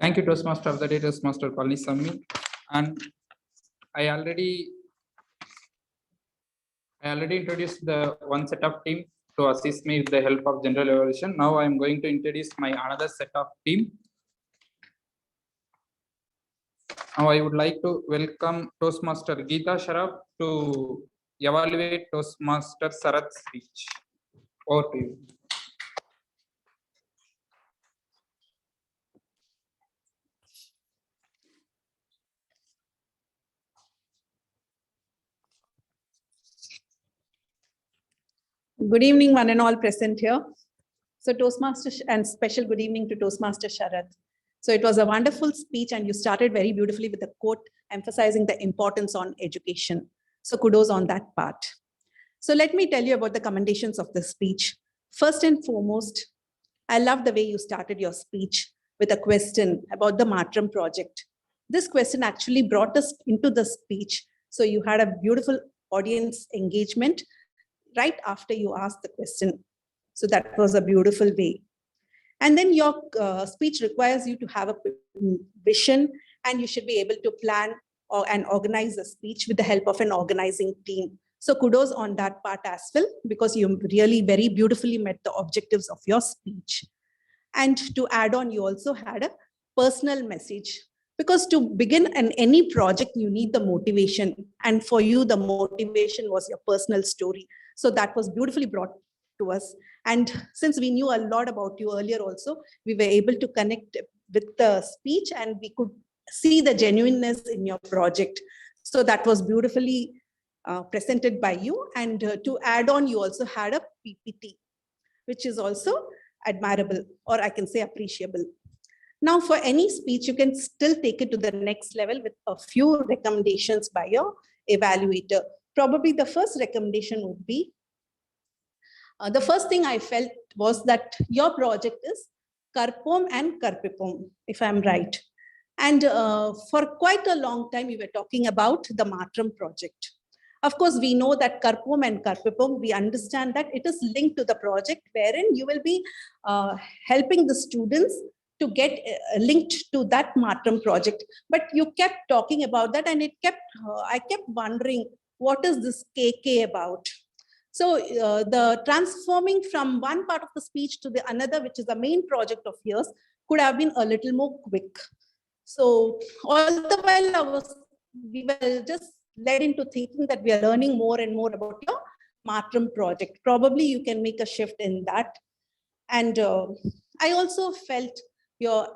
S4: Thank you, Toastmaster of the Day, Toastmaster Palisamy. And I already introduced the one set of team to assist me with the help of general evaluation. Now I am going to introduce my another set of team. Now I would like to welcome Toastmaster Geeta Sharaf to evaluate Toastmaster Sarath's speech. Over to you.
S7: Good evening, one and all present here. So Toastmaster and special good evening to Toastmaster Sharath. So it was a wonderful speech and you started very beautifully with a quote emphasizing the importance on education. So kudos on that part. So let me tell you about the commendations of the speech. First and foremost, I love the way you started your speech with a question about the Matram project. This question actually brought us into the speech. So you had a beautiful audience engagement right after you asked the question. So that was a beautiful way. And then your speech requires you to have a vision and you should be able to plan and organize a speech with the help of an organizing team. So kudos on that part as well, because you really very beautifully met the objectives of your speech. And to add on, you also had a personal message, because to begin any project, you need the motivation. And for you, the motivation was your personal story. So that was beautifully brought to us. And since we knew a lot about you earlier also, we were able to connect with the speech and we could see the genuineness in your project. So that was beautifully presented by you. And to add on, you also had a PPT, which is also admirable, or I can say appreciable. Now for any speech, you can still take it to the next level with a few recommendations by your evaluator. Probably the first recommendation would be, the first thing I felt was that your project is Karpom and Karpipom, if I'm right. And for quite a long time, we were talking about the Matram project. Of course, we know that Karpom and Karpipom, we understand that it is linked to the project wherein you will be helping the students to get linked to that Matram project. But you kept talking about that and I kept wondering, what is this KK about? So the transforming from one part of the speech to the another, which is the main project of yours, could have been a little more quick. So all the while we were just led into thinking that we are learning more and more about your Matram project. Probably you can make a shift in that. And I also felt your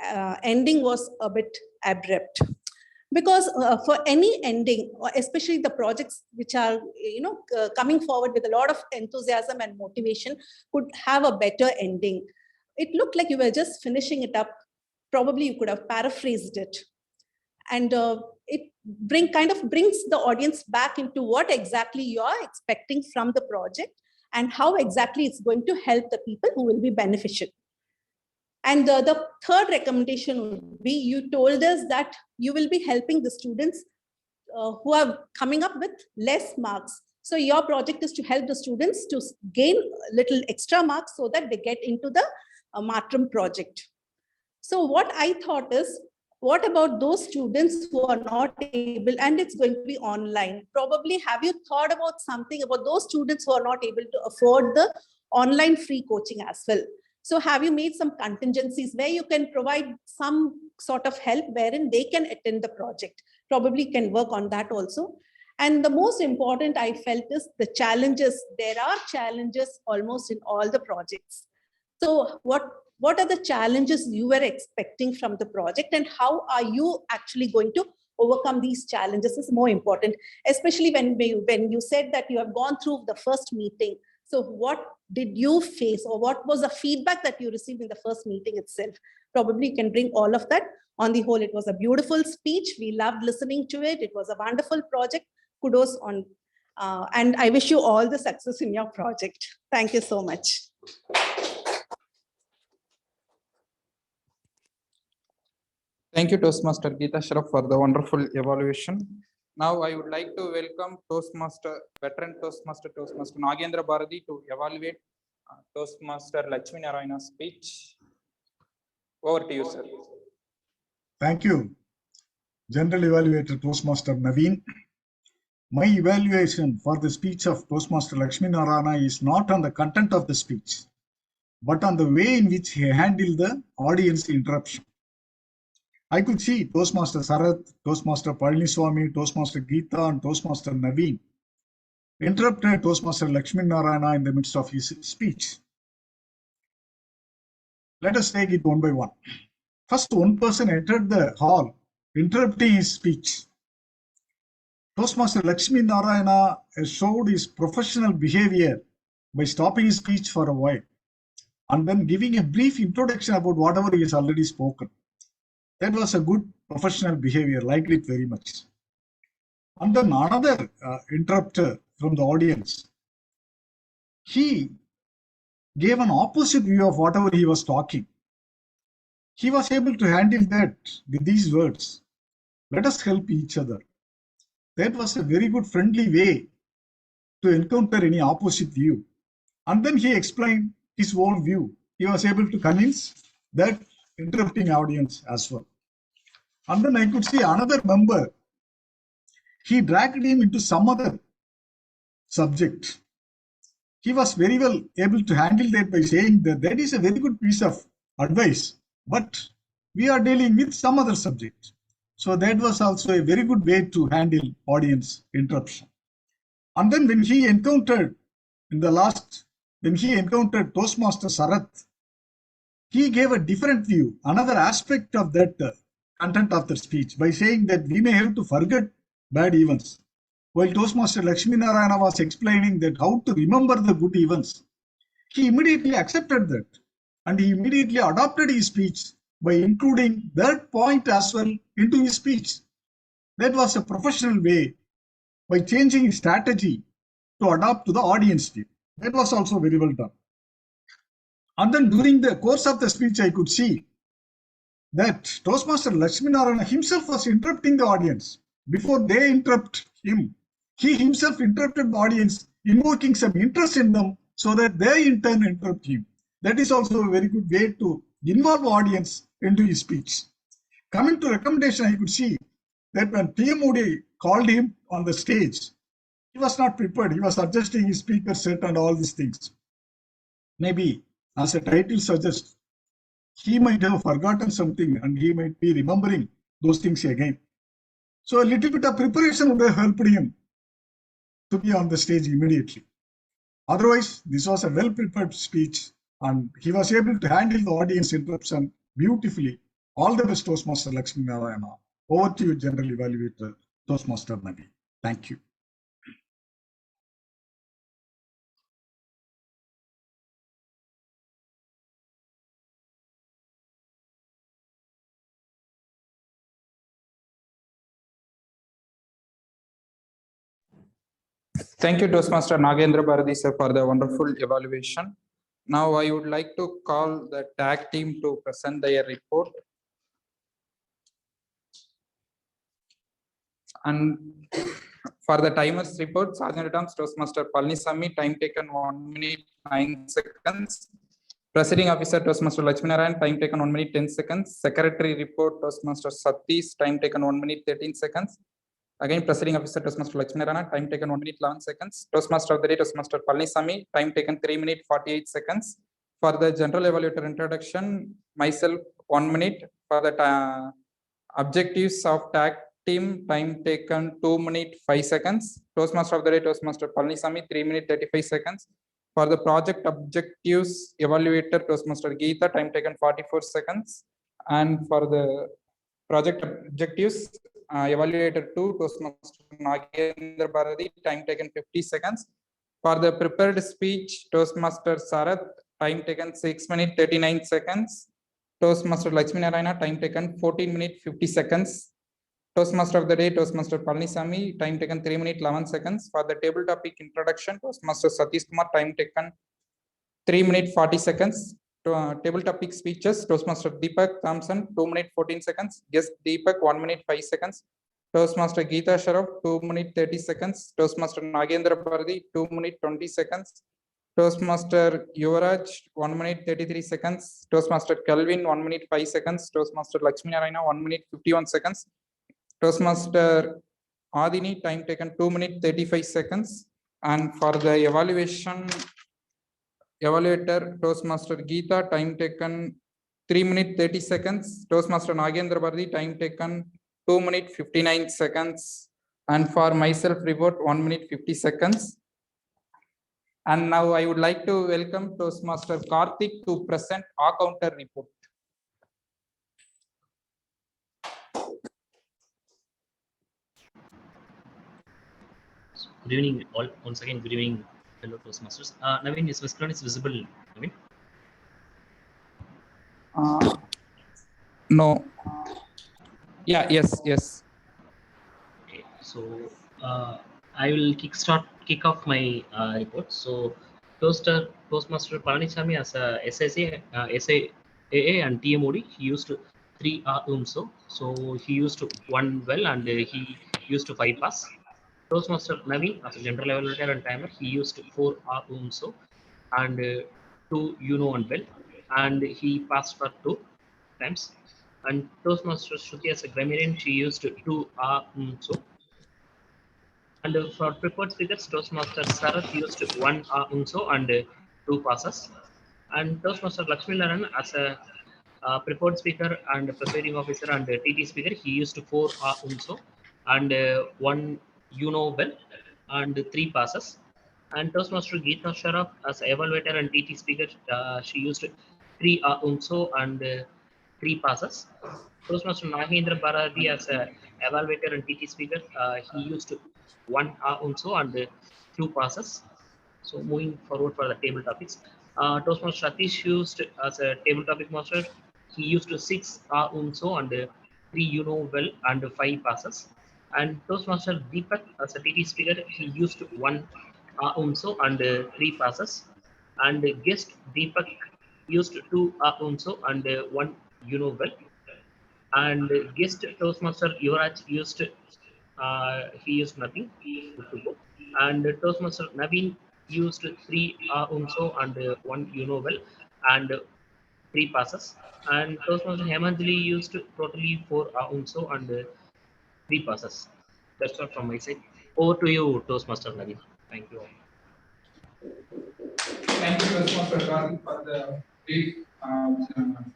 S7: ending was a bit abrupt. Because for any ending, or especially the projects which are coming forward with a lot of enthusiasm and motivation, could have a better ending. It looked like you were just finishing it up. Probably you could have paraphrased it. And it kind of brings the audience back into what exactly you are expecting from the project and how exactly it's going to help the people who will be beneficial. And the third recommendation would be, you told us that you will be helping the students who are coming up with less marks. So your project is to help the students to gain little extra marks so that they get into the Matram project. So what I thought is, what about those students who are not able, and it's going to be online? Probably have you thought about something about those students who are not able to afford the online free coaching as well? So have you made some contingencies where you can provide some sort of help wherein they can attend the project? Probably can work on that also. And the most important I felt is the challenges. There are challenges almost in all the projects. So what are the challenges you were expecting from the project, and how are you actually going to overcome these challenges is more important, especially when you said that you have gone through the first meeting. So what did you face, or what was the feedback that you received in the first meeting itself? Probably you can bring all of that. On the whole, it was a beautiful speech. We loved listening to it. It was a wonderful project. Kudos on, and I wish you all the success in your project. Thank you so much.
S4: Thank you, Toastmaster Geeta Sharaf, for the wonderful evaluation. Now I would like to welcome veteran Toastmaster Nagendra Bharati to evaluate Toastmaster Lakshmi Narayana's speech. Over to you, sir.
S9: Thank you, General Evaluator Toastmaster Naveen. My evaluation for the speech of Toastmaster Lakshmi Narayana is not on the content of the speech, but on the way in which he handled the audience interruption. I could see Toastmaster Sarath, Toastmaster Palaniswamy, Toastmaster Geeta, and Toastmaster Naveen interrupted Toastmaster Lakshmi Narayana in the midst of his speech. Let us take it one by one. First, one person entered the hall, interrupting his speech. Toastmaster Lakshmi Narayana showed his professional behavior by stopping his speech for a while and then giving a brief introduction about whatever he has already spoken. That was a good professional behavior, liked it very much. And then another interrupter from the audience, he gave an opposite view of whatever he was talking. He was able to handle that with these words: let us help each other. That was a very good friendly way to encounter any opposite view. And then he explained his own view. He was able to convince that interrupting audience as well. And then I could see another member, he dragged him into some other subject. He was very well able to handle that by saying that that is a very good piece of advice, but we are dealing with some other subject. So that was also a very good way to handle audience interruption. And then when he encountered Toastmaster Sarath, he gave a different view, another aspect of that content of the speech by saying that we may have to forget bad events. While Toastmaster Lakshmi Narayana was explaining that how to remember the good events, he immediately accepted that and he immediately adopted his speech by including that point as well into his speech. That was a professional way by changing his strategy to adapt to the audience view. That was also very well done. And then during the course of the speech, I could see that Toastmaster Lakshmi Narayana himself was interrupting the audience. Before they interrupt him, he himself interrupted the audience, invoking some interest in them so that they in turn interrupt him. That is also a very good way to involve audience into his speech. Coming to recommendation, I could see that when TMOD called him on the stage, he was not prepared. He was adjusting his speaker set and all these things. Maybe, as the title suggests, he might have forgotten something and he might be remembering those things again. So a little bit of preparation would have helped him to be on the stage immediately. Otherwise, this was a well-prepared speech and he was able to handle the audience interruption beautifully. All the best, Toastmaster Lakshmi Narayana. Over to you, General Evaluator Toastmaster Naveen. Thank you.
S4: Thank you, Toastmaster Nagendra Bharati sir, for the wonderful evaluation. Now I would like to call the tag team to present their report. And for the timers report, Sergeant at Arms Toastmaster Palaniswamy, time taken 1 minute 9 seconds. Presiding Officer Toastmaster Lakshminarayan, time taken 1 minute 10 seconds. Secretary report Toastmaster Satish, time taken 1 minute 13 seconds. Again, Presiding Officer Toastmaster Lakshminarayan, time taken 1 minute 11 seconds. Toastmaster of the day Toastmaster Palanisamy, time taken 3 minute 48 seconds. For the general evaluator introduction, myself 1 minute. For the objectives of tag team, time taken 2 minute 5 seconds. Toastmaster of the day Toastmaster Palanisamy, 3 minute 35 seconds. For the project objectives evaluator Toastmaster Geeta, time taken 44 seconds. And for the project objectives evaluator 2 Toastmaster Nagendra Bharati, time taken 50 seconds. For the prepared speech Toastmaster Sarath, time taken 6 minutes 39 seconds. Toastmaster Lakshminarayan, time taken 14 minutes 50 seconds. Toastmaster of the day Toastmaster Palanisamy, time taken 3 minutes 11 seconds. For the table topic introduction Toastmaster Satish Kumar, time taken 3 minutes 40 seconds. Table topic speeches Toastmaster Deepak Thompson, 2 minutes 14 seconds. Guest Deepak, 1 minute 5 seconds. Toastmaster Geeta Sharaf, 2 minutes 30 seconds. Toastmaster Nagendra Bharati, 2 minutes 20 seconds. Toastmaster Yuvraj, 1 minute 33 seconds. Toastmaster Kelvin, 1 minute 5 seconds. Toastmaster Lakshminarayan, 1 minute 51 seconds. Toastmaster Adini, time taken 2 minutes 35 seconds. And for the evaluation, evaluator Toastmaster Geeta, time taken 3 minutes 30 seconds. Toastmaster Nagendra Bharati, time taken 2 minutes 59 seconds. And for myself report 1 minute 50 seconds. And now I would like to welcome Toastmaster Karthik to present our counter report.
S5: Good evening, all. Once again, good evening, fellow Toastmasters. Naveen, is my screen is visible? Naveen?
S4: No. Yeah, yes.
S5: Okay, so I will kick off my report. So, Toastmaster Palanisamy as a SSA, SAA and TMOD, he used 3 UMSO. So he used 1 well and he used 5 pass. Toastmaster Naveen as a general evaluator and timer, he used 4 UMSO and 2 and well, and he passed for 2 times. And Toastmaster Shruti as a grammarian, she used 2 UMSO. And for prepared speakers, Toastmaster Sarath used 1 UMSO and 2 passes. And Toastmaster Lakshminarayan as a prepared speaker and preparing officer and TT speaker, he used 4 UMSO and 1 well and 3 passes. And Toastmaster Geeta Sharaf as evaluator and TT speaker, she used 3 UMSO and 3 passes. Toastmaster Nagendra Bharati as a evaluator and TT speaker, he used 1 UMSO and 2 passes. So moving forward for the table topics, Toastmaster Satish used as a table topic master, he used 6 UMSO and 3 well and 5 passes. And Toastmaster Deepak as a TT speaker, he used 1 UMSO and 3 passes. And guest Deepak used 2 UMSO and 1 well. And guest Toastmaster Yuvraj used he used nothing. And Toastmaster Naveen used 3 UMSO and 1 well and 3 passes. And Toastmaster Hemanjali used totally 4 UMSO and 3 passes. That's all from my side. Over to you, Toastmaster Naveen. Thank you all.
S4: Thank you, Toastmaster Karthik, for the brief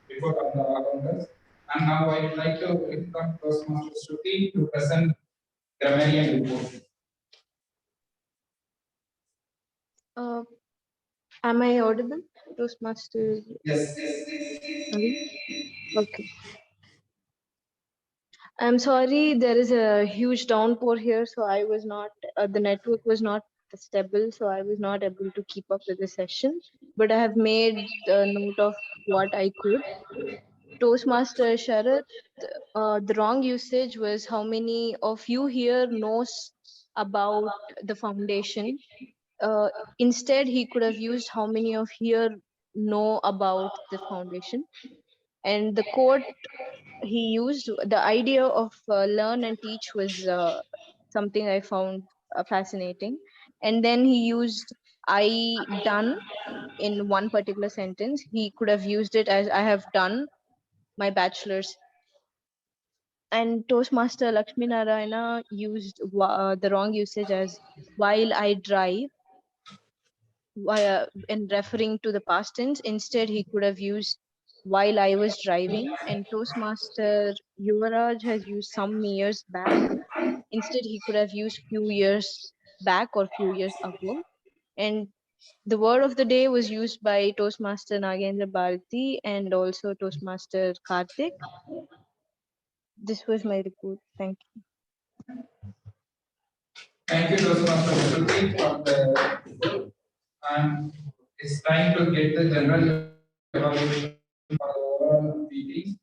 S4: report on the accountants. And now I would like to welcome Toastmaster Shruti to present grammarian report.
S6: Am I audible, Toastmaster?
S4: Yes.
S6: Okay. I'm sorry, there is a huge downpour here, so I was not, the network was not stable, so I was not able to keep up with the session. But I have made a note of what I could. Toastmaster Sharath, the wrong usage was how many of you here knows about the foundation. Instead, he could have used how many of here know about the foundation. And the quote he used, the idea of learn and teach was something I found fascinating. And then he used I done in one particular sentence, he could have used it as I have done my bachelor's. And Toastmaster Lakshmi Narayana used the wrong usage as while I drive, in referring to the past tense. Instead, he could have used while I was driving. And Toastmaster Yuvaraj has used some years back. Instead, he could have used few years back or few years ago. And the word of the day was used by Toastmaster Nagendra Bharati and also Toastmaster Karthik. This was my report. Thank you.
S4: Thank you, Toastmaster Shruti, for the report. And it's time to get the general evaluation for the overall meeting.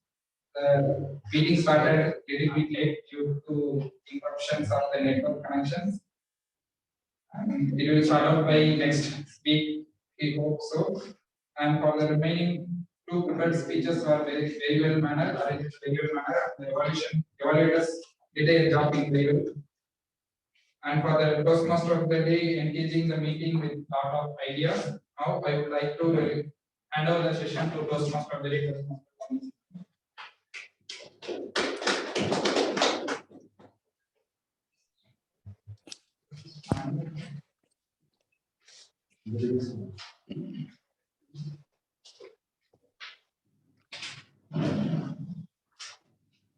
S4: The meeting started a little bit late due to interruptions on the network connections. And it will start out by next week, we hope so. And for the remaining two prepared speeches were very well mannered, arranged very well mannered. The evaluators did a job in very well. And for the Toastmaster of the day, engaging the meeting with lot of ideas. Now I would like to hand over the session to Toastmaster of the day.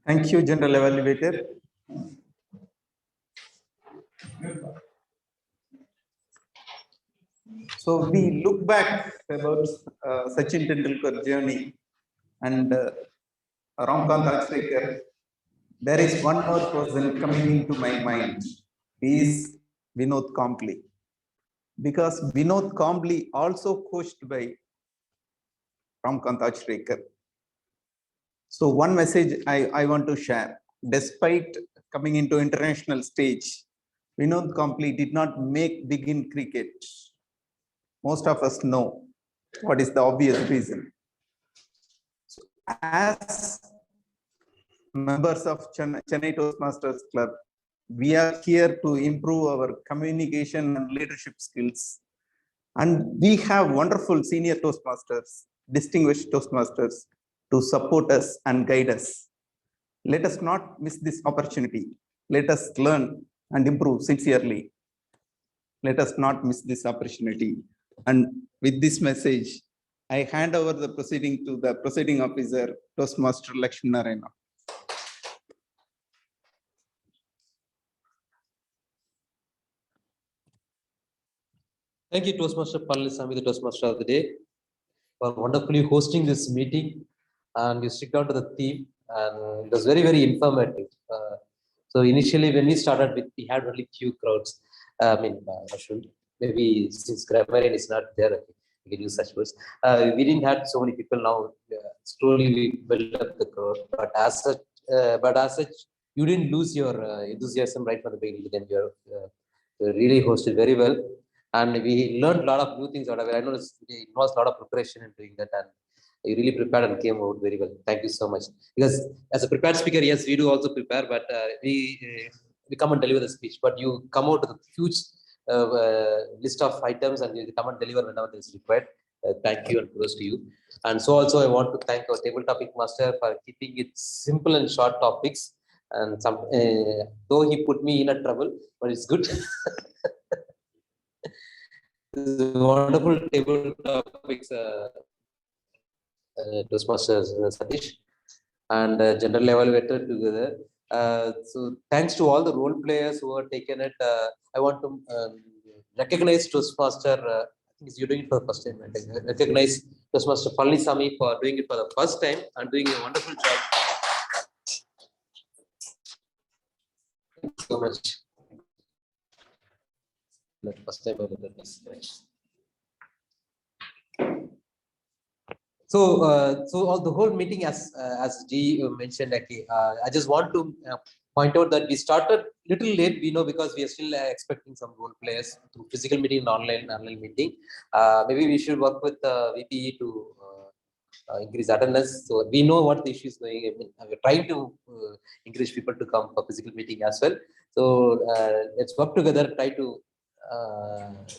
S1: Thank you, General Evaluator. So we look back about Sachin Tendulkar journey and Ramkant Achrekar. There is one more person coming into my mind. He is Vinod Kambli. Because Vinod Kambli also coached by Ramkant Achrekar. So one message I want to share. Despite coming into international stage, Vinod Kambli did not make big in cricket. Most of us know what is the obvious reason. So as members of Chennai Toastmasters Club, we are here to improve our communication and leadership skills. And we have wonderful senior Toastmasters, distinguished Toastmasters to support us and guide us. Let us not miss this opportunity. Let us learn and improve sincerely. Let us not miss this opportunity. And with this message, I hand over the proceeding to the presiding officer, Toastmaster Lakshmi Narayana.
S2: Thank you, Toastmaster Palanisamy, the Toastmaster of the day, for wonderfully hosting this meeting. And you stick down to the theme, and it was very, very informative. So initially, when we started, we had only few crowds. Maybe since grammarian is not there, we can use such words. We didn't have so many people now. Slowly we built up the crowd, but as such, you didn't lose your enthusiasm right from the beginning. Then you really hosted very well, and we learned a lot of new things out of it. I know it was a lot of preparation in doing that, and you really prepared and came out very well. Thank you so much. Because as a prepared speaker, yes, we do also prepare, but we come and deliver the speech. But you come out with a huge list of items and you come and deliver whenever it is required. Thank you and kudos to you. And so also I want to thank our table topic master for keeping it simple and short topics. And some, though he put me in a trouble, but it's good. This is a wonderful table topics. Toastmasters Satish and general evaluator together. So thanks to all the role players who have taken it. I want to recognize Toastmaster. I think you're doing it for the first time. I recognize Toastmaster Palanisamy for doing it for the first time and doing a wonderful job. Thank you so much. That first time I did this. So, the whole meeting, as G mentioned, I just want to point out that we started little late. We know because we are still expecting some role players to physical meeting and online meeting. Maybe we should work with VPE to increase attendance. So we know what the issue is going. We're trying to encourage people to come for physical meeting as well. So let's work together, try to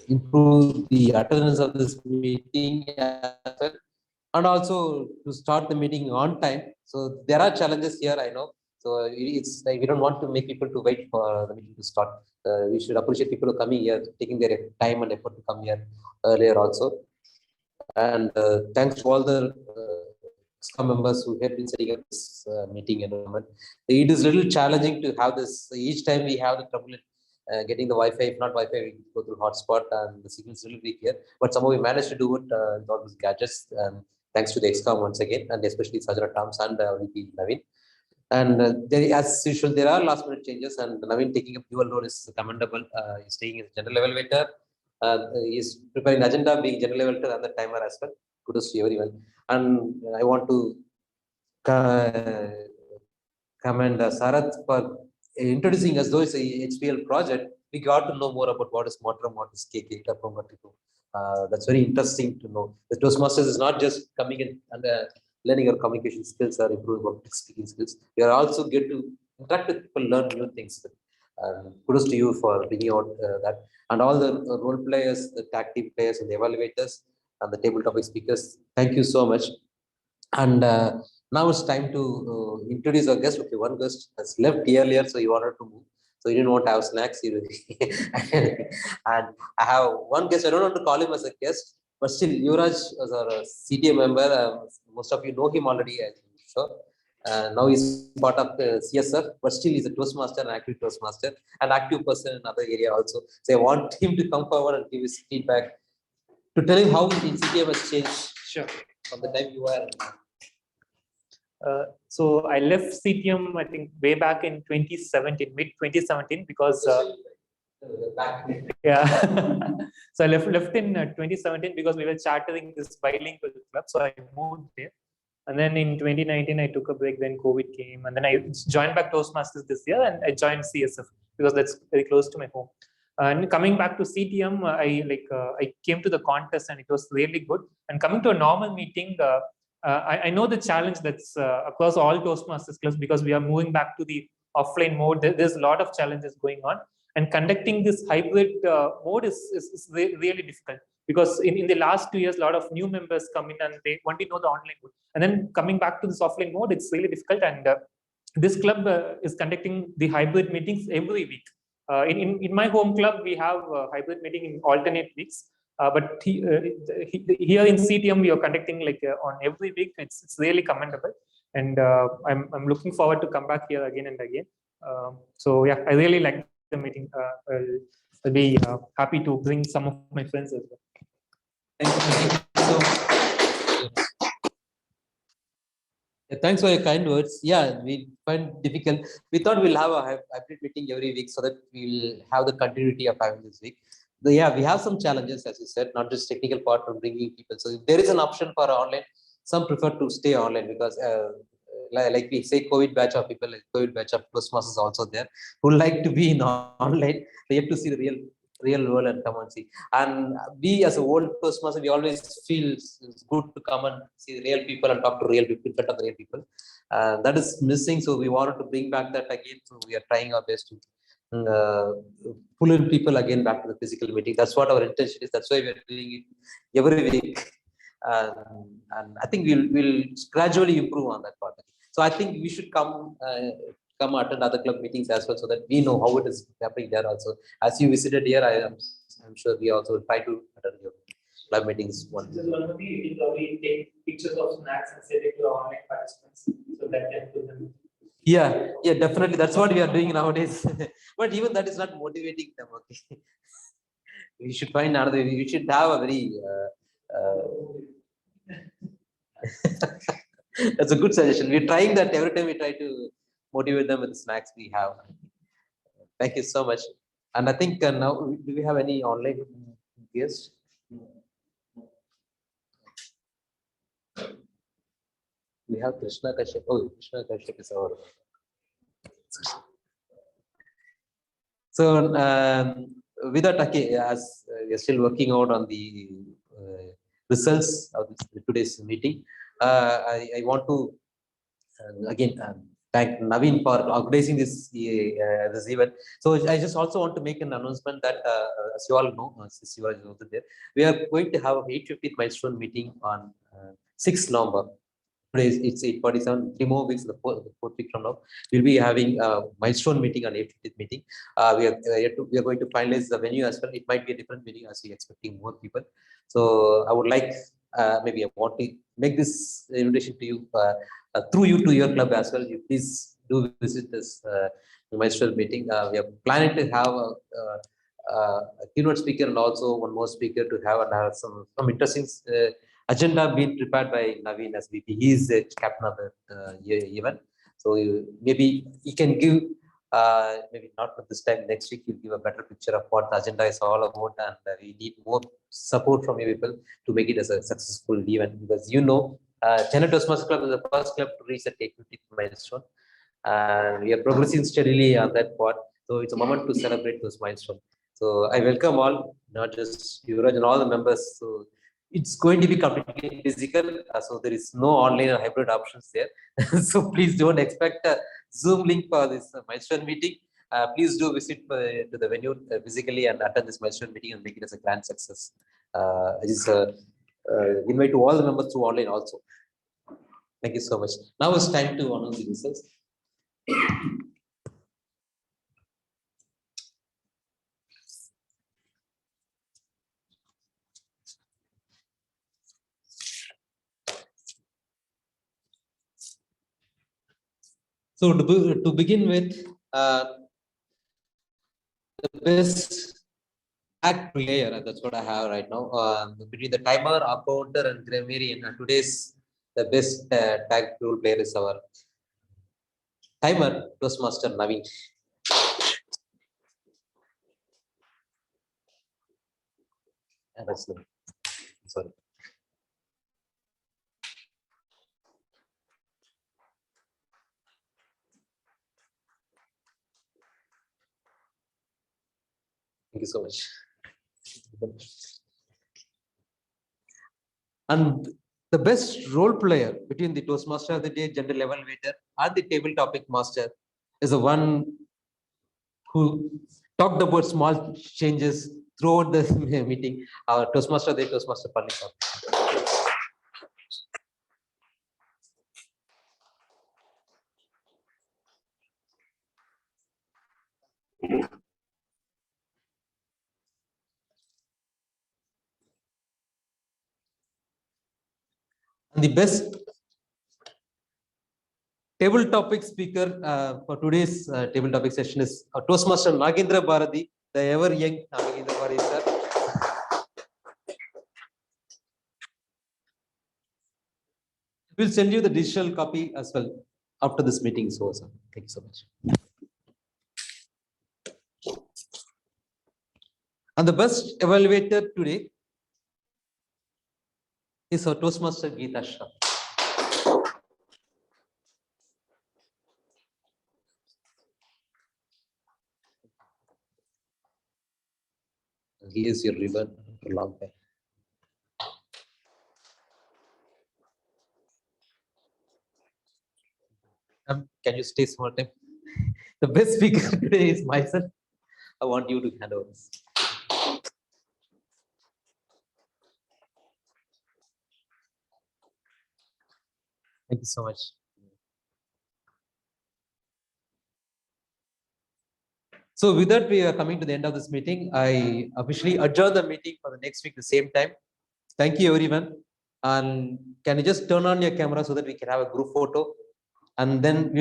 S2: improve the attendance of this meeting as well, and also to start the meeting on time. So there are challenges here, I know. So it's like we don't want to make people to wait for the meeting to start. We should appreciate people who are coming here, taking their time and effort to come here earlier also. And thanks to all the SCOM members who have been setting up this meeting environment. It is a little challenging to have this. Each time we have the trouble in getting the Wi-Fi. If not Wi-Fi, we go through hotspot and the signal is a little weak here. But somehow we managed to do it with all these gadgets. Thanks to the XCOM once again, and especially Sajara Tams and VP Naveen. And as usual, there are last minute changes, and Naveen taking up dual role is commendable. He's taking as general elevator. He's preparing agenda, being general elevator and the timer as well. Kudos to everyone. And I want to commend Sarath for introducing us, though it's a HPL project. We got to know more about what is Matram, what is KK. That's very interesting to know. The Toastmasters is not just coming in and learning your communication skills or improving public speaking skills. You are also get to interact with people, learn new things. Kudos to you for bringing out that. And all the role players, the tag team players and the evaluators and the table topic speakers. Thank you so much. And now it's time to introduce our guest. Okay, one guest has left earlier, so he wanted to move. So he didn't want to have snacks. And I have one guest. I don't want to call him as a guest, but still, Yuvraj was our CTA member. Most of you know him already, I'm sure. Now he's part of the CSF, but still he's a Toastmaster, an active Toastmaster, an active person in another area also. So I want him to come forward and give his feedback to tell him how the CTM has changed.
S14: Sure.
S2: From the time you were.
S14: So I left CTM, I think, way back in 2017, mid 2017, because yeah. So I left in 2017 because we were chartering this bilingual club. So I moved there. And then in 2019, I took a break. Then COVID came, and then I joined back Toastmasters this year, and I joined CSF because that's very close to my home. And coming back to CTM, I came to the contest, and it was really good. And coming to a normal meeting, I know the challenge that's across all Toastmasters clubs because we are moving back to the offline mode. There's a lot of challenges going on, and conducting this hybrid mode is really difficult. Because in the last 2 years, a lot of new members come in and they only know the online mode. And then coming back to this offline mode, it's really difficult. And this club is conducting the hybrid meetings every week. In my home club, we have a hybrid meeting in alternate weeks. But here in CTM, we are conducting on every week. It's really commendable. And I'm looking forward to come back here again and again. So yeah, I really like the meeting. I'll be happy to bring some of my friends as well.
S2: Thank you. So, thanks for your kind words. Yeah, we find difficult. We thought we'll have a hybrid meeting every week so that we'll have the continuity of having this week. But yeah, we have some challenges, as you said, not just technical part of bringing people. So if there is an option for online, some prefer to stay online because like we say, COVID batch of people, like COVID batch of Toastmasters also there who like to be in online. They have to see the real world and come and see. And we as a old Toastmaster, we always feel it's good to come and see real people and talk to real people in front of real people. That is missing. So we wanted to bring back that again. So we are trying our best to pull in people again back to the physical meeting. That's what our intention is. That's why we are doing it every week. And I think we'll gradually improve on that part. So I think we should come attend other club meetings as well, so that we know how it is happening there also. As you visited here, I'm sure we also will try to attend your club meetings once.
S14: We take pictures of snacks and send it to our online participants so that can do them.
S2: Yeah, definitely. That's what we are doing nowadays. But even that is not motivating them. Okay, we should find another. We should have a very. That's a good suggestion. We're trying that every time we try to motivate them with the snacks we have. Thank you so much. And I think now, do we have any online guests? We have Krishna Kashyap. Oh, Krishna Kashyap is our. So, without as we are still working out on the results of today's meeting, I want to again thank Naveen for organizing this event. So I just also want to make an announcement that, as you all know, since you are also there, we are going to have 850th milestone meeting on 6th November. Today it's 8:47. 3 more weeks, the fourth week from now, we'll be having a milestone meeting on 850th meeting. We are going to finalize the venue as well. It might be a different venue as we're expecting more people. So I would like, maybe I want to make this invitation to you, through you to your club as well. You please do visit this milestone meeting. We are planning to have a keynote speaker and also one more speaker to have some interesting agenda being prepared by Naveen as VP. He is the captain of the event. So maybe he can give, maybe not for this time, next week, he'll give a better picture of what the agenda is all about. And we need more support from you people to make it as a successful event. Because Chennai Toastmasters Club is the first club to reach the 850th milestone. And we are progressing steadily on that part. So it's a moment to celebrate those milestones. So I welcome all, not just Yuvraj and all the members. So it's going to be completely physical. So there is no online or hybrid options there. So please don't expect a Zoom link for this milestone meeting. Please do visit to the venue physically and attend this milestone meeting and make it as a grand success. I just invite to all the members through online also. Thank you so much. Now it's time to announce the results. So to begin with, the best tag player, that's what I have right now. Between the timer, counter, and grammarian, and today's the best tag role player is our timer, Toastmaster Naveen. Sorry. Thank you so much. And the best role player between the Toastmaster of the Day, General Evaluator, and the Table Topic Master is the one who talked about small changes throughout the meeting, our Toastmaster of the Day, Toastmaster Palniswamy. And the best table topic speaker for today's table topic session is Toastmaster Nagendra Bharati, the ever young Nagendra Bharati sir. We'll send you the digital copy as well after this meeting is over, sir. Thank you so much. And the best evaluator today is our Toastmaster Geeta Shah. Here's your ribbon for a long time. Can you stay small time? The best speaker today is myself. I want you to hand over this. Thank you so much. So with that, we are coming to the end of this meeting. I officially adjourn the meeting for the next week, the same time. Thank you, everyone. And can you just turn on your camera so that we can have a group photo? And then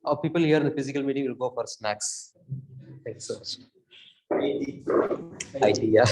S2: our people here in the physical meeting will go for snacks. Thanks so much. IT, yeah.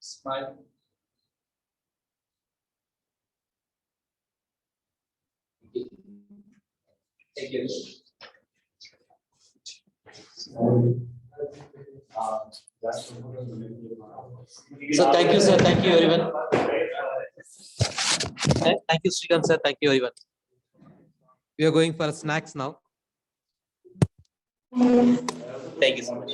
S4: Smile. Again.
S2: So thank you, sir. Thank you, everyone. Thank you, Srikanth, sir. Thank you, everyone. We are going for snacks now. Thank you so much.